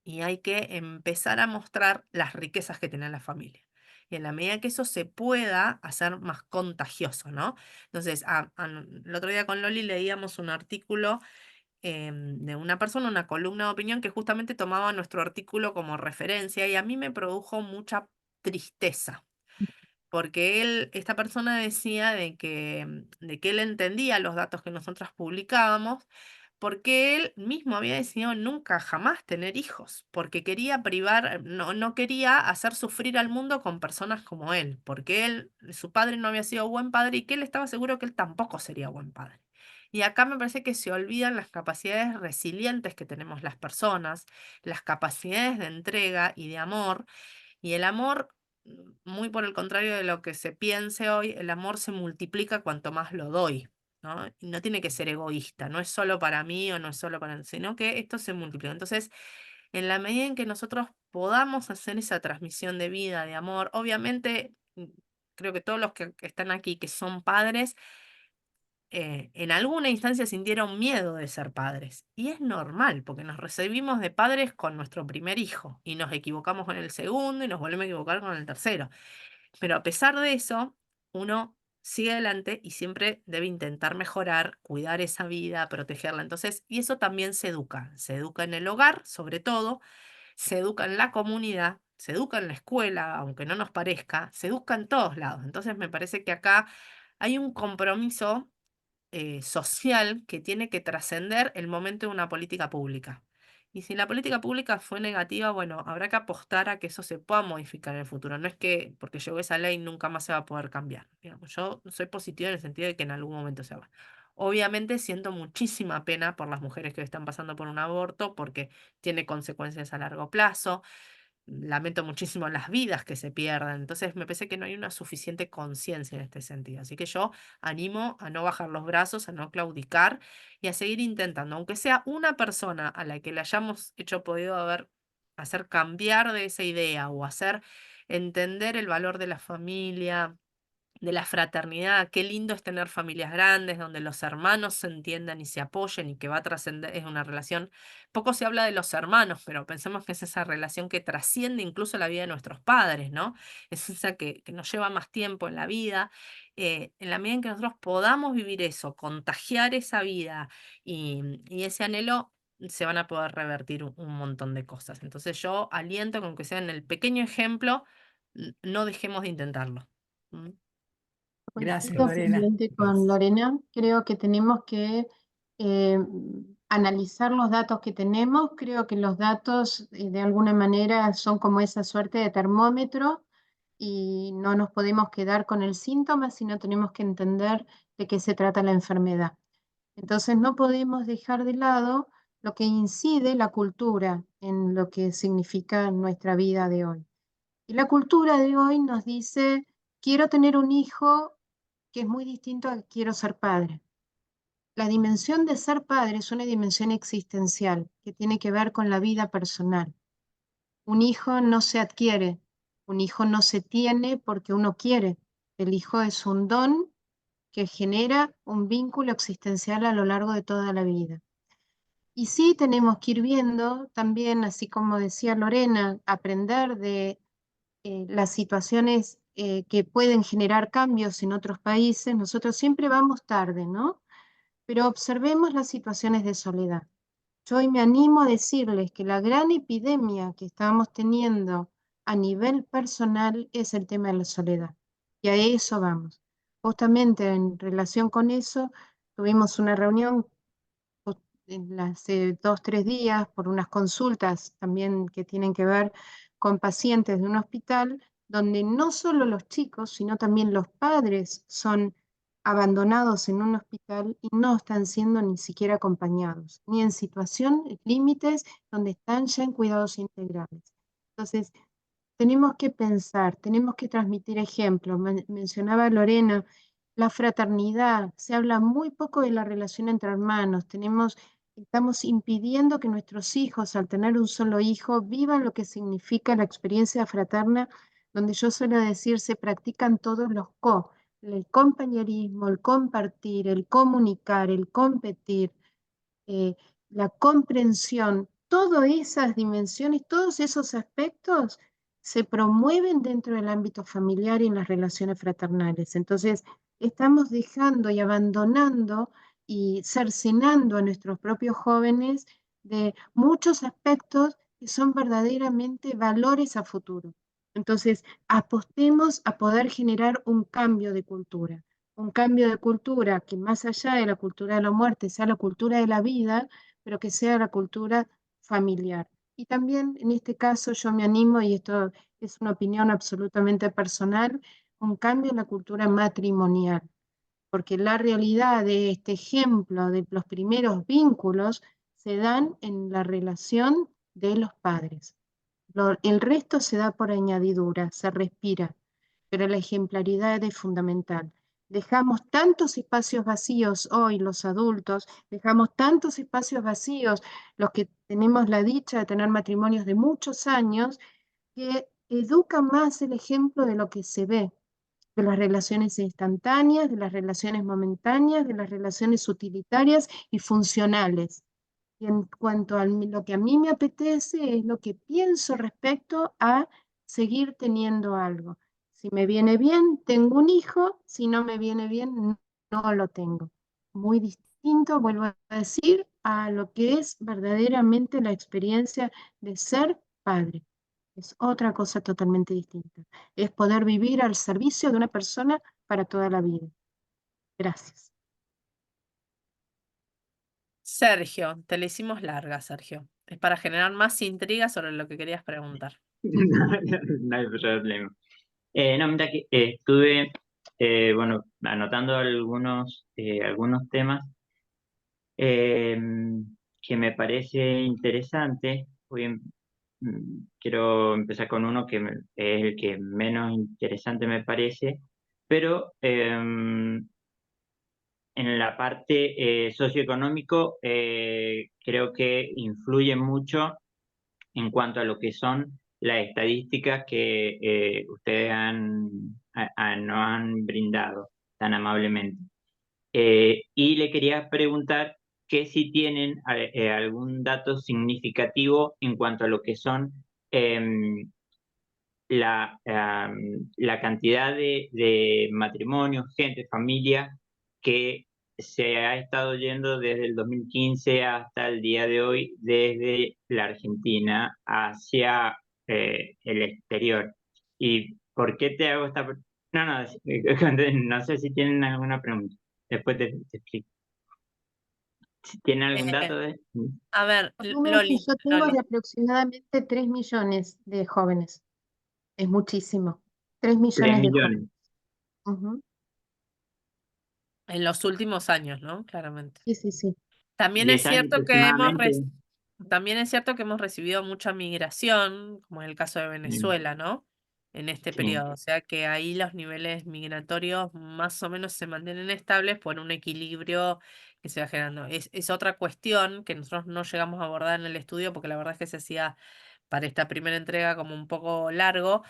y hay que empezar a mostrar las riquezas que tiene la familia. Y en la medida que eso se pueda hacer más contagioso, ¿no? Entonces, el otro día con Loli leíamos un artículo de una persona, una columna de opinión que justamente tomaba nuestro artículo como referencia y a mí me produjo mucha tristeza. porque esta persona decía de que él entendía los datos que nosotros publicábamos, porque él mismo había decidido nunca jamás tener hijos, porque quería privar, no quería hacer sufrir al mundo con personas como él, porque su padre no había sido buen padre y que él estaba seguro que él tampoco sería buen padre. Y acá me parece que se olvidan las capacidades resilientes que tenemos las personas, las capacidades de entrega y de amor, y el amor, muy por el contrario de lo que se piense hoy, el amor se multiplica cuanto más lo doy, ¿no? Y no tiene que ser egoísta, no es solo para mí o no es solo para él, sino que esto se multiplica. Entonces, en la medida en que nosotros podamos hacer esa transmisión de vida, de amor, obviamente, creo que todos los que están aquí, que son padres, en alguna instancia sintieron miedo de ser padres. Y es normal, porque nos recibimos de padres con nuestro primer hijo y nos equivocamos con el segundo y nos volvemos a equivocar con el tercero. Pero a pesar de eso, uno sigue adelante y siempre debe intentar mejorar, cuidar esa vida, protegerla. Entonces, y eso también se educa en el hogar, sobre todo, se educa en la comunidad, se educa en la escuela, aunque no nos parezca, se educa en todos lados. Entonces, me parece que acá hay un compromiso social que tiene que trascender el momento de una política pública. Y si la política pública fue negativa, bueno, habrá que apostar a que eso se pueda modificar en el futuro. No es que porque llegó esa ley nunca más se va a poder cambiar. Digamos, yo soy positiva en el sentido de que en algún momento se haga. Obviamente siento muchísima pena por las mujeres que están pasando por un aborto porque tiene consecuencias a largo plazo. Lamento muchísimo las vidas que se pierden. Entonces me parece que no hay una suficiente conciencia en este sentido. Así que yo animo a no bajar los brazos, a no claudicar y a seguir intentando, aunque sea una persona a la que le hayamos hacer cambiar de esa idea o hacer entender el valor de la familia, de la fraternidad. Qué lindo es tener familias grandes donde los hermanos se entiendan y se apoyen y que va a trascender, es una relación, poco se habla de los hermanos, pero pensemos que es esa relación que trasciende incluso la vida de nuestros padres, ¿no? Es esa que nos lleva más tiempo en la vida. En la medida en que nosotros podamos vivir eso, contagiar esa vida y ese anhelo, se van a poder revertir un montón de cosas. Entonces yo aliento con que sea en el pequeño ejemplo, no dejemos de intentarlo. ¿Mm? Gracias, Coincido Lorena. finalmente con Lorena. Creo que tenemos que eh, analizar los datos que tenemos. Creo que los datos de alguna manera son como esa suerte de termómetro y no nos podemos quedar con el síntoma, sino tenemos que entender de qué se trata la enfermedad. Entonces no podemos dejar de lado lo que incide la cultura en lo que significa nuestra vida de hoy. Y la cultura de hoy nos dice, quiero tener un hijo que es muy distinto a quiero ser padre. La dimensión de ser padre es una dimensión existencial que tiene que ver con la vida personal. Un hijo no se adquiere, un hijo no se tiene porque uno quiere. El hijo es un don que genera un vínculo existencial a lo largo de toda la vida. Y sí tenemos que ir viendo también, así como decía Lorena, aprender de las situaciones que pueden generar cambios en otros países. Nosotros siempre vamos tarde, ¿no? Pero observemos las situaciones de soledad. Yo hoy me animo a decirles que la gran epidemia que estamos teniendo a nivel personal es el tema de la soledad. Y a eso vamos. Justamente en relación con eso, tuvimos una reunión hace 2, 3 días por unas consultas también que tienen que ver con pacientes de un hospital, donde no solo los chicos, sino también los padres son abandonados en un hospital y no están siendo ni siquiera acompañados, ni en situación límites donde están ya en cuidados integrales. Entonces, tenemos que pensar, tenemos que transmitir ejemplos. Mencionaba Lorena, la fraternidad, se habla muy poco de la relación entre hermanos. Estamos impidiendo que nuestros hijos, al tener un solo hijo, vivan lo que significa la experiencia fraterna, donde yo suelo decir se practican todos los el compañerismo, el compartir, el comunicar, el competir, eh, la comprensión, todas esas dimensiones, todos esos aspectos se promueven dentro del ámbito familiar y en las relaciones fraternales. Entonces, estamos dejando y abandonando y cercenando a nuestros propios jóvenes de muchos aspectos que son verdaderamente valores a futuro. Entonces, apostemos a poder generar un cambio de cultura que más allá de la cultura de la muerte sea la cultura de la vida, pero que sea la cultura familiar. Y también en este caso yo me animo, y esto es una opinión absolutamente personal, un cambio en la cultura matrimonial, porque la realidad de este ejemplo de los primeros vínculos se dan en la relación de los padres. El resto se da por añadidura, se respira, pero la ejemplaridad es fundamental. Dejamos tantos espacios vacíos hoy los adultos, dejamos tantos espacios vacíos los que tenemos la dicha de tener matrimonios de muchos años, que educan más el ejemplo de lo que se ve, de las relaciones instantáneas, de las relaciones momentáneas, de las relaciones utilitarias y funcionales. Y en cuanto a lo que a mí me apetece, es lo que pienso respecto a seguir teniendo algo. Si me viene bien, tengo un hijo; si no me viene bien, no lo tengo. Muy distinto, vuelvo a decir, a lo que es verdaderamente la experiencia de ser padre. Es otra cosa totalmente distinta. Es poder vivir al servicio de una persona para toda la vida. Gracias. Sergio, te la hicimos larga, Sergio. Es para generar más intriga sobre lo que querías preguntar. No hay problema. No, mira que estuve, bueno, anotando algunos temas eh, que me parece interesante. Quiero empezar con uno que es el que menos interesante me parece, pero en la parte socioeconómico creo que influye mucho en cuanto a lo que son las estadísticas que ustedes nos han brindado tan amablemente. Y le quería preguntar que si tienen algún dato significativo en cuanto a lo que son em, la cantidad de matrimonios, gente, familia que se ha estado yendo desde el 2015 hasta el día de hoy desde la Argentina hacia el exterior. ¿Y por qué te hago esta pregunta? No, no, no sé si tienen alguna pregunta. Después te explico. Si tienen algún Eh, dato de... a ver, Los números que Loli, yo tengo Loli, de aproximadamente 3 millones de jóvenes. Es muchísimo. 3 3 millones de jóvenes. millones. Ujú. en los últimos años, ¿no? Claramente. Sí, sí, sí. También es 10 años cierto que aproximadamente. también es cierto que hemos recibido mucha migración, como en el caso de Mm, Venezuela, ¿no? En este sí. periodo. O sea que ahí los niveles migratorios más o menos se mantienen estables por un equilibrio que se va generando. Es otra cuestión que nosotros no llegamos a abordar en el estudio porque la verdad es que se hacía para esta primera entrega como un poco largo,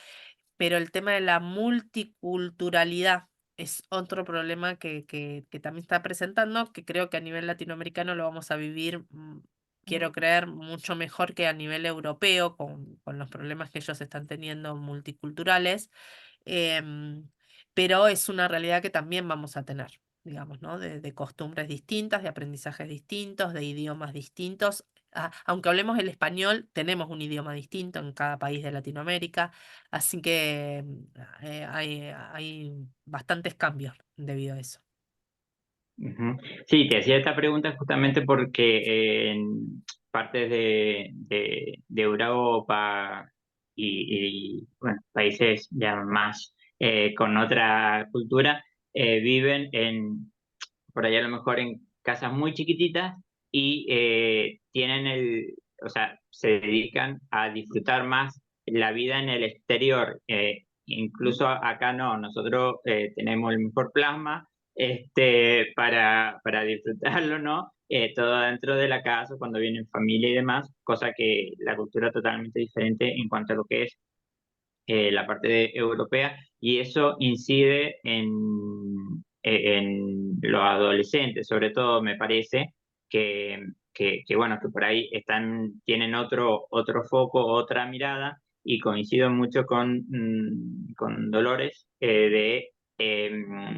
pero el tema de la multiculturalidad es otro problema que también está presentando, que creo que a nivel latinoamericano lo vamos a vivir, quiero creer, mucho mejor que a nivel europeo, con los problemas que ellos están teniendo multiculturales, em, pero es una realidad que también vamos a tener, digamos, ¿no? De costumbres distintas, de aprendizajes distintos, de idiomas distintos. Aunque hablemos el español, tenemos un idioma distinto en cada país de Latinoamérica, así que hay bastantes cambios debido a eso. Ujú. Sí, te hacía esta pregunta justamente porque en partes de Europa bueno, países ya más con otra cultura viven por allá a lo mejor en casas muy chiquititas y o sea, se dedican a disfrutar más la vida en el exterior. Incluso acá no, nosotros tenemos el mejor plasma para disfrutarlo, ¿no? Todo dentro de la casa, cuando vienen familia y demás, cosa que la cultura es totalmente diferente en cuanto a lo que es la parte europea, y eso incide en los adolescentes, sobre todo me parece bueno, que por ahí tienen otro foco, otra mirada, y coincido mucho con Dolores em,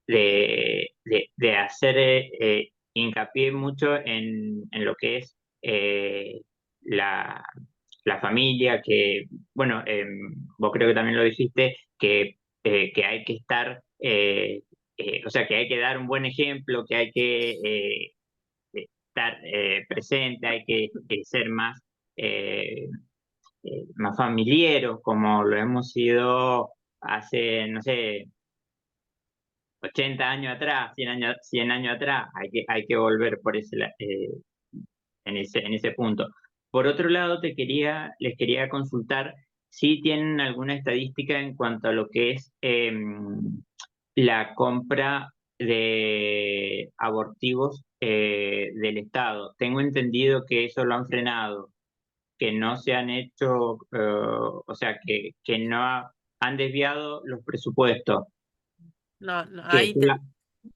de hacer hincapié mucho en lo que es la familia, que, bueno, vos creo que también lo dijiste, que hay que estar, o sea, que hay que dar un buen ejemplo, que hay que estar presente, hay que ser eh, más familiares, como lo hemos sido hace, no sé, 80 años atrás, 100 años atrás, hay que volver por en ese punto. Por otro lado, les quería consultar si tienen alguna estadística en cuanto a lo que es la compra de abortivos del Estado. Tengo entendido que eso lo han frenado, que no se han hecho, o sea, que no han desviado los presupuestos. No, no, Que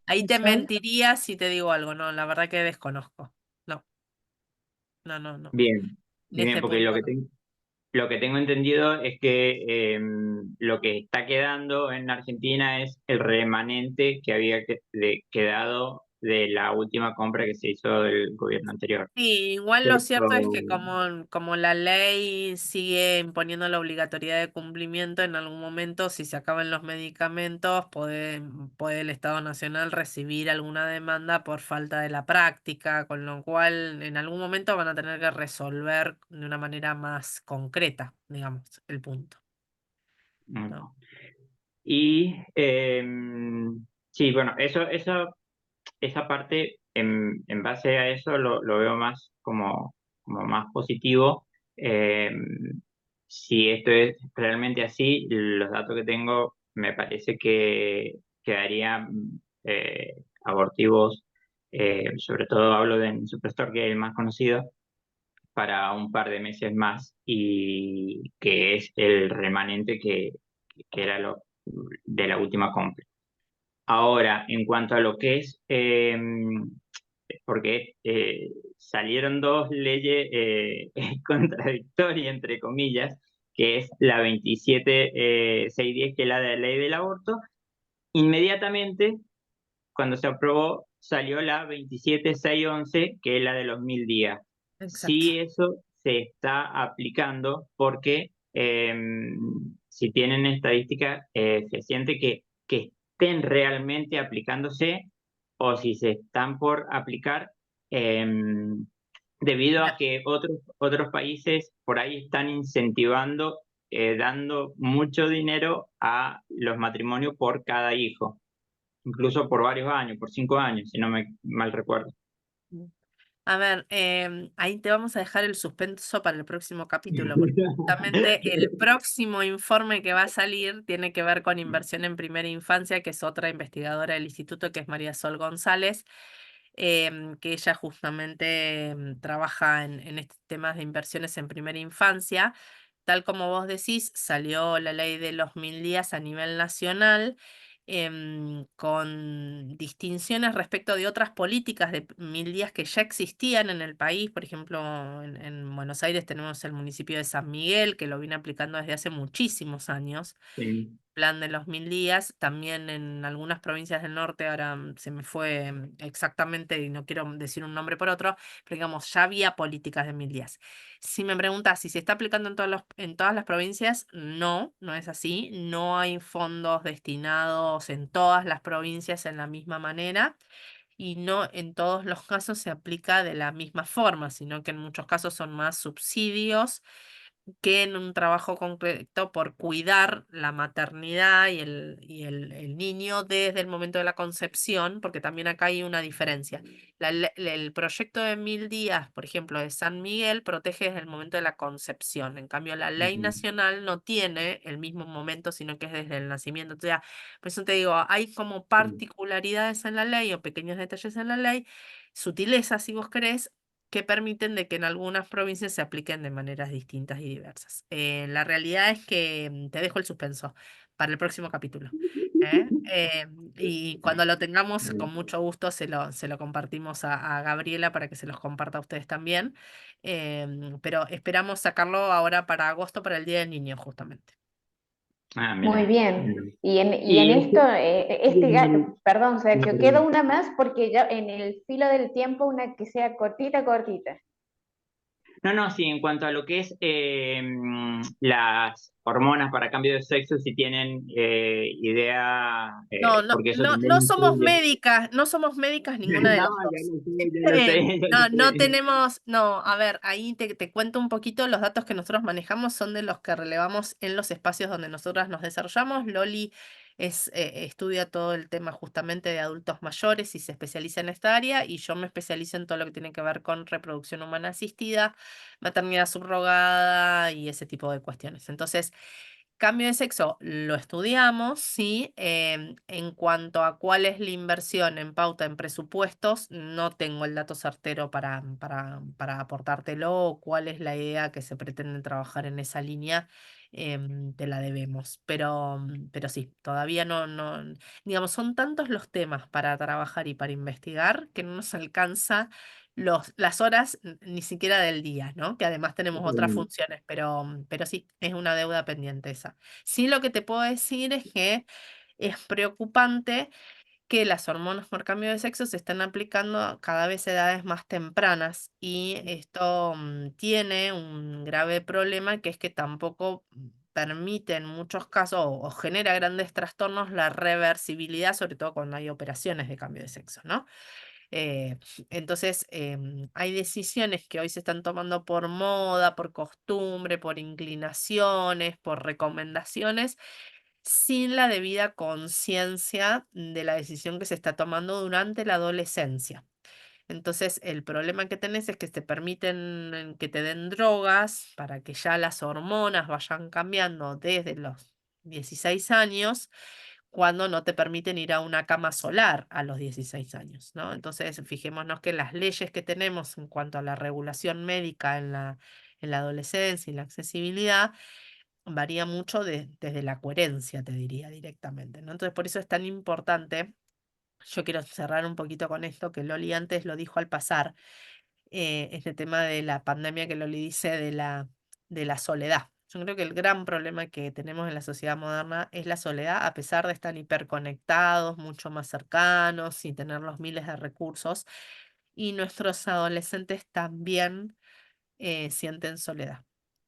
ahí te Sol. mentiría si te digo algo, no, la verdad que desconozco. No, no, no, no. bien, En bien, este porque punto no. lo que tengo entendido es que lo que está quedando en Argentina es el remanente que había quedado de la última compra que se hizo del gobierno anterior. Sí, igual lo cierto es que Pero, como la ley sigue imponiendo la obligatoriedad de cumplimiento, en algún momento, si se acaban los medicamentos, puede el Estado Nacional recibir alguna demanda por falta de la práctica, con lo cual en algún momento van a tener que resolver de una manera más concreta, digamos, el punto, ¿no? y sí, bueno, esa parte, en base a eso, lo veo más como más positivo. Eh, si esto es realmente así, los datos que tengo me parece que quedarían abortivos, sobre todo hablo de Superstore, que es el más conocido, para un par de meses más, y que es el remanente que era lo de la última compra. Ahora, en cuanto a lo que es, porque salieron dos leyes contradictorias, entre comillas, que es la 27610, que es la de ley del aborto. Inmediatamente, cuando se aprobó, salió la 27611, que es la de los 1000 días. Exacto. Sí, eso se está aplicando porque si tienen estadística fehaciente que estén realmente aplicándose, o si se están por aplicar, debido a que otros países por ahí están incentivando, dando mucho dinero a los matrimonios por cada hijo, incluso por varios años, por 5 años, si no me mal recuerdo. A ver, ahí te vamos a dejar el suspenso para el próximo capítulo, porque justamente el próximo informe que va a salir tiene que ver con inversión en primera infancia, que es otra investigadora del instituto, que es María Sol González, que ella justamente trabaja en estos temas de inversiones en primera infancia. Tal como vos decís, salió la ley de los 1000 días a nivel nacional, con distinciones respecto de otras políticas de 1000 días que ya existían en el país. Por ejemplo, en Buenos Aires tenemos el municipio de San Miguel, que lo viene aplicando desde hace muchísimos años. Sí. Plan de los 1000 días, también en algunas provincias del norte, ahora se me fue exactamente y no quiero decir un nombre por otro, pero digamos, ya había políticas de 1000 días. Si me preguntas si se está aplicando en todas las provincias, no, no es así. No hay fondos destinados en todas las provincias en la misma manera. Y no en todos los casos se aplica de la misma forma, sino que en muchos casos son más subsidios que en un trabajo concreto por cuidar la maternidad y el niño desde el momento de la concepción, porque también acá hay una diferencia. El proyecto de 1000 días, por ejemplo, de San Miguel, protege desde el momento de la concepción. En cambio, la ley Ujú. nacional no tiene el mismo momento, sino que es desde el nacimiento. O sea, por eso te digo, hay como Sí. particularidades en la ley o pequeños detalles en la ley, sutilezas, si vos querés, que permiten de que en algunas provincias se apliquen de maneras distintas y diversas. La realidad es que te dejo el suspenso para el próximo capítulo. Y cuando lo tengamos, con mucho gusto se lo compartimos a Gabriela para que se los comparta a ustedes también. Pero esperamos sacarlo ahora para agosto, para el Día del Niño, justamente. Ah, Muy mira. bien. Y en Y esto, perdón, no, Sergio, queda perdón. una más porque ya en el filo del tiempo una que sea cortita, cortita. No, sí, en cuanto a lo que es las hormonas para cambio de sexo, si tienen idea, porque eso también No somos influye. médicas, no somos médicas ninguna de No, las dos. ya lo sé, ya lo No sé. tenemos, no, a ver, ahí te cuento un poquito, los datos que nosotros manejamos son de los que relevamos en los espacios donde nosotras nos desarrollamos. Loli estudia todo el tema justamente de adultos mayores y se especializa en esta área, y yo me especializo en todo lo que tiene que ver con reproducción humana asistida, maternidad subrogada y ese tipo de cuestiones. Entonces, cambio de sexo lo estudiamos, sí. En cuanto a cuál es la inversión en pauta en presupuestos, no tengo el dato certero para aportártelo, o cuál es la idea que se pretende trabajar en esa línea. Te la debemos, pero sí, todavía digamos, son tantos los temas para trabajar y para investigar que no nos alcanza las horas ni siquiera del día, ¿no? Que además tenemos otras funciones, pero sí, es una deuda pendiente esa. Sí, lo que te puedo decir es que es preocupante que las hormonas por cambio de sexo se están aplicando cada vez a edades más tempranas, y esto tiene un grave problema, que es que tampoco permite en muchos casos o genera grandes trastornos la reversibilidad, sobre todo cuando hay operaciones de cambio de sexo, ¿no? Eh, entonces, hay decisiones que hoy se están tomando por moda, por costumbre, por inclinaciones, por recomendaciones, sin la debida conciencia de la decisión que se está tomando durante la adolescencia. Entonces, el problema que tenés es que te permiten que te den drogas para que ya las hormonas vayan cambiando desde los 16 años, cuando no te permiten ir a una cama solar a los 16 años, ¿no? Entonces, fijémonos que las leyes que tenemos en cuanto a la regulación médica en la adolescencia y la accesibilidad varía mucho desde la coherencia, te diría directamente, ¿no? Entonces, por eso es tan importante. Yo quiero cerrar un poquito con esto que Loli antes lo dijo al pasar, este tema de la pandemia que Loli dice de la soledad. Yo creo que el gran problema que tenemos en la sociedad moderna es la soledad, a pesar de estar hiperconectados, mucho más cercanos y tener los miles de recursos. Y nuestros adolescentes también sienten soledad.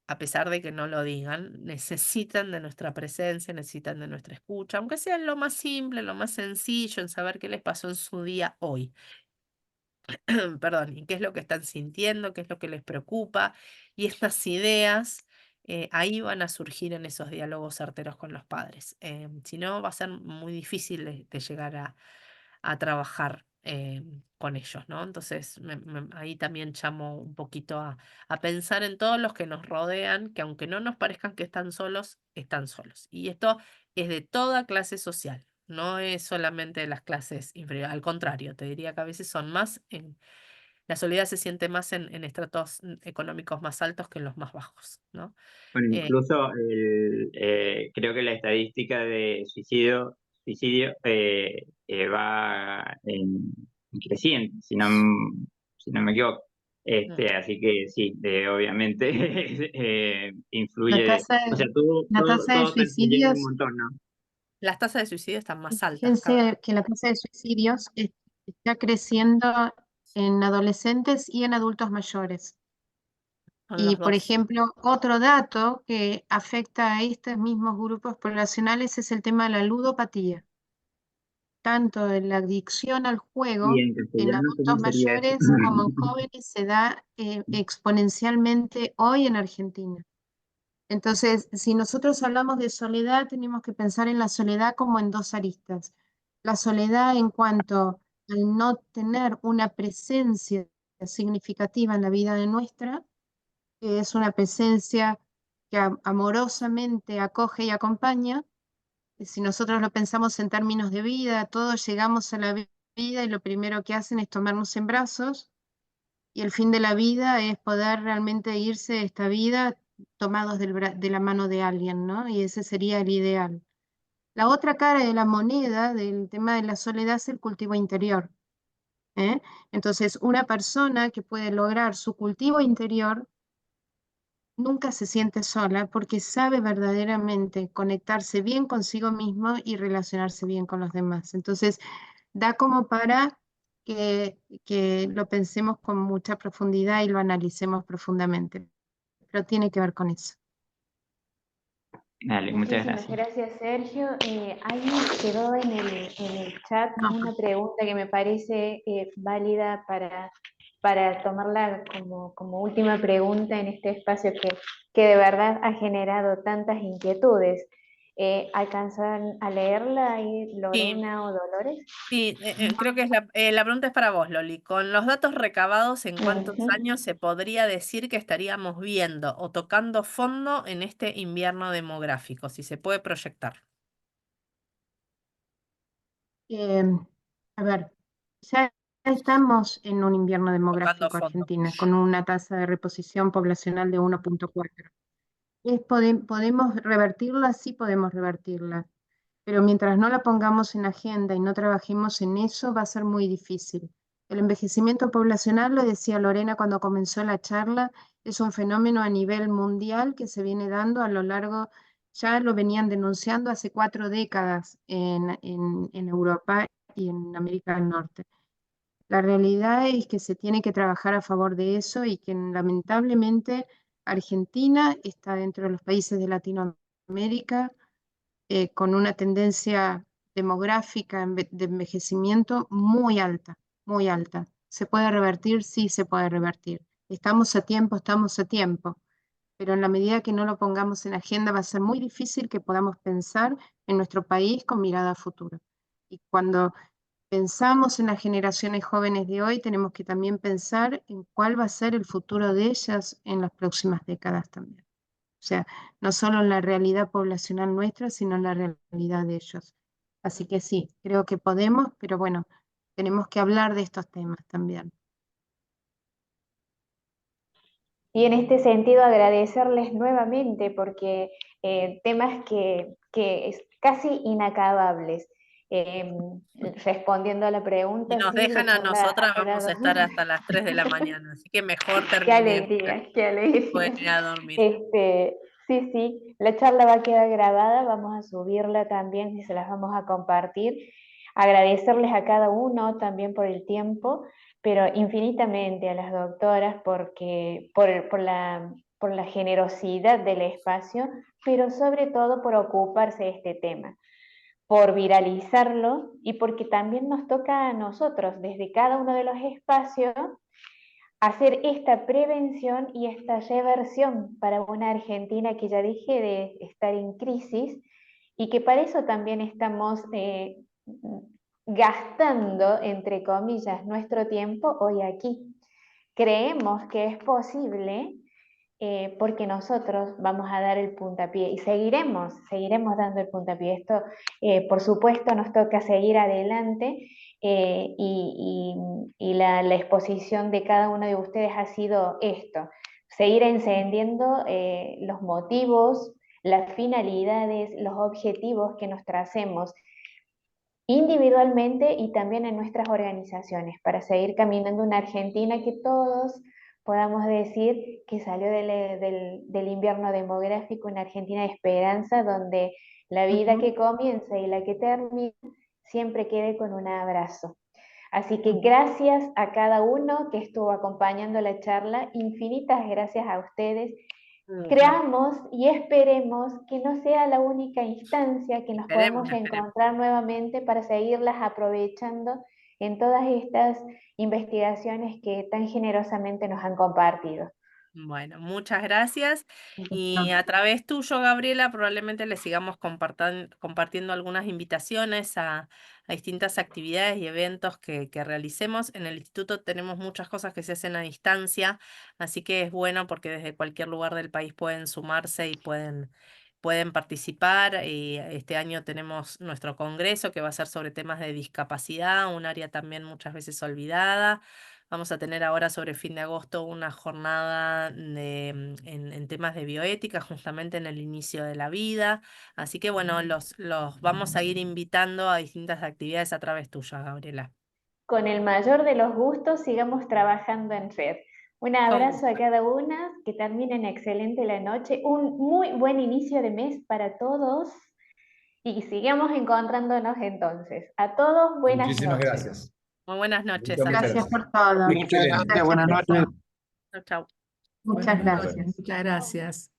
A pesar de que no lo digan, necesitan de nuestra presencia, necesitan de nuestra escucha, aunque sea en lo más simple, en lo más sencillo, en saber qué les pasó en su día hoy. Perdón, y qué es lo que están sintiendo, qué es lo que les preocupa, y estas ideas ahí van a surgir en esos diálogos certeros con los padres. Si no, va a ser muy difícil de llegar a trabajar con ellos, ¿no? Entonces, ahí también llamo un poquito a pensar en todos los que nos rodean, que aunque no nos parezcan que están solos, están solos. Y esto es de toda clase social. No es solamente de las clases inferiores, al contrario, te diría que a veces son más la soledad se siente más en estratos económicos más altos que en los más bajos, ¿no? Bueno, Eh, incluso creo que la estadística de suicidio va en creciente, si no me equivoco. mm. Así que sí, obviamente La influye, tasa o sea, de, la tasa de todo está influyendo un suicidios, montón, ¿no? Las tasas de suicidio están más altas fíjense que la tasa de suicidios está creciendo en adolescentes y en adultos mayores. con Y, los por dos. ejemplo, otro dato que afecta a estos mismos grupos poblacionales es el tema de la ludopatía, tanto de la adicción al Y juego en en castellano, ¿cómo adultos sería eso? mayores como en jóvenes se da exponencialmente hoy en Argentina. Entonces, si nosotros hablamos de soledad, tenemos que pensar en la soledad como en dos aristas. La soledad en cuanto al no tener una presencia significativa en la vida de nuestra, que es una presencia que amorosamente acoge y acompaña. Si nosotros lo pensamos en términos de vida, todos llegamos a la vida y lo primero que hacen es tomarnos en brazos, y el fin de la vida es poder realmente irse de esta vida tomados de la mano de alguien, ¿no? Y ese sería el ideal. La otra cara de la moneda del tema de la soledad es el cultivo interior, ¿eh? Entonces, una persona que puede lograr su cultivo interior nunca se siente sola porque sabe verdaderamente conectarse bien consigo mismo y relacionarse bien con los demás. Entonces, da como para que lo pensemos con mucha profundidad y lo analicemos profundamente. Pero tiene que ver con eso. Dale, muchas Muchísimas gracias. gracias, Sergio. Ahí quedó en el chat No, una pregunta que me parece válida para tomarla como última pregunta en este espacio que de verdad ha generado tantas inquietudes. ¿Alcanzan a leerla ahí, Sí, Lorena o Dolores? sí, creo que la pregunta es para vos, Loli. Con los datos recabados, ¿en cuántos Ujú. años se podría decir que estaríamos viendo o tocando fondo en este invierno demográfico? Si se puede proyectar. A ver, ya estamos en un invierno Tocando demográfico fondo. Argentina con una tasa de reposición poblacional de 1.4. ¿Podemos revertirla? Sí podemos revertirla, pero mientras no la pongamos en agenda y no trabajemos en eso, va a ser muy difícil. El envejecimiento poblacional, lo decía Lorena cuando comenzó la charla, es un fenómeno a nivel mundial que se viene dando a lo largo, ya lo venían denunciando hace 4 décadas en Europa y en América del Norte. La realidad es que se tiene que trabajar a favor de eso y que lamentablemente Argentina está dentro de los países de Latinoamérica con una tendencia demográfica de envejecimiento muy alta, muy alta. ¿Se puede revertir? Sí, se puede revertir. Estamos a tiempo, pero en la medida que no lo pongamos en agenda va a ser muy difícil que podamos pensar en nuestro país con mirada a futuro. Y cuando pensamos en las generaciones jóvenes de hoy, tenemos que también pensar en cuál va a ser el futuro de ellas en las próximas décadas también. O sea, no solo en la realidad poblacional nuestra, sino en la realidad de ellos. Así que sí, creo que podemos, pero bueno, tenemos que hablar de estos temas también. Y en este sentido agradecerles nuevamente porque temas que es casi inacabables. Respondiendo a la Y pregunta, nos sí, la dejan a charla nosotras, ha vamos quedado... a estar hasta las 3 de la mañana, así que mejor Qué terminemos. alegría, qué Pueden alegría. ir a dormir. Sí, sí, la charla va a quedar grabada, vamos a subirla también y se las vamos a compartir. Agradecerles a cada uno también por el tiempo, pero infinitamente a las doctoras por la generosidad del espacio, pero sobre todo por ocuparse de este tema, por viralizarlo y porque también nos toca a nosotros, desde cada uno de los espacios, hacer esta prevención y esta reversión para una Argentina que ya deje de estar en crisis y que para eso también estamos gastando, entre comillas, nuestro tiempo hoy aquí. Creemos que es posible porque nosotros vamos a dar el puntapié y seguiremos dando el puntapié. Esto, por supuesto, nos toca seguir adelante y la exposición de cada uno de ustedes ha sido esto, seguir encendiendo los motivos, las finalidades, los objetivos que nos tracemos individualmente y también en nuestras organizaciones, para seguir caminando una Argentina que todos podamos decir que salió del invierno demográfico, una Argentina de esperanza, donde la vida que comienza y la que termina siempre quede con un abrazo. Así que gracias a cada uno que estuvo acompañando la charla, infinitas gracias a ustedes. Creamos y esperemos que no sea la única instancia que nos podemos Esperemos. encontrar nuevamente para seguirlas aprovechando en todas estas investigaciones que tan generosamente nos han compartido. Bueno, muchas gracias. Y a través tuyo, Gabriela, probablemente le sigamos compartiendo algunas invitaciones a distintas actividades y eventos que realicemos. En el instituto tenemos muchas cosas que se hacen a distancia, así que es bueno porque desde cualquier lugar del país pueden sumarse y pueden participar. Y este año tenemos nuestro congreso que va a ser sobre temas de discapacidad, un área también muchas veces olvidada. Vamos a tener ahora sobre fin de agosto una jornada en temas de bioética, justamente en el inicio de la vida. Así que bueno, los vamos a ir invitando a distintas actividades a través tuya, Gabriela. Con el mayor de los gustos, sigamos trabajando en red. Un abrazo a cada una, que terminen excelente la noche, un muy buen inicio de mes para todos y sigamos encontrándonos entonces. A todos, buenas Muchísimas noches. gracias. Muy buenas noches. Muchas Gracias gracias. por todo. Muchas gracias, buenas noches. Chau, chau. Muchas Buenas noches, gracias. muchas gracias.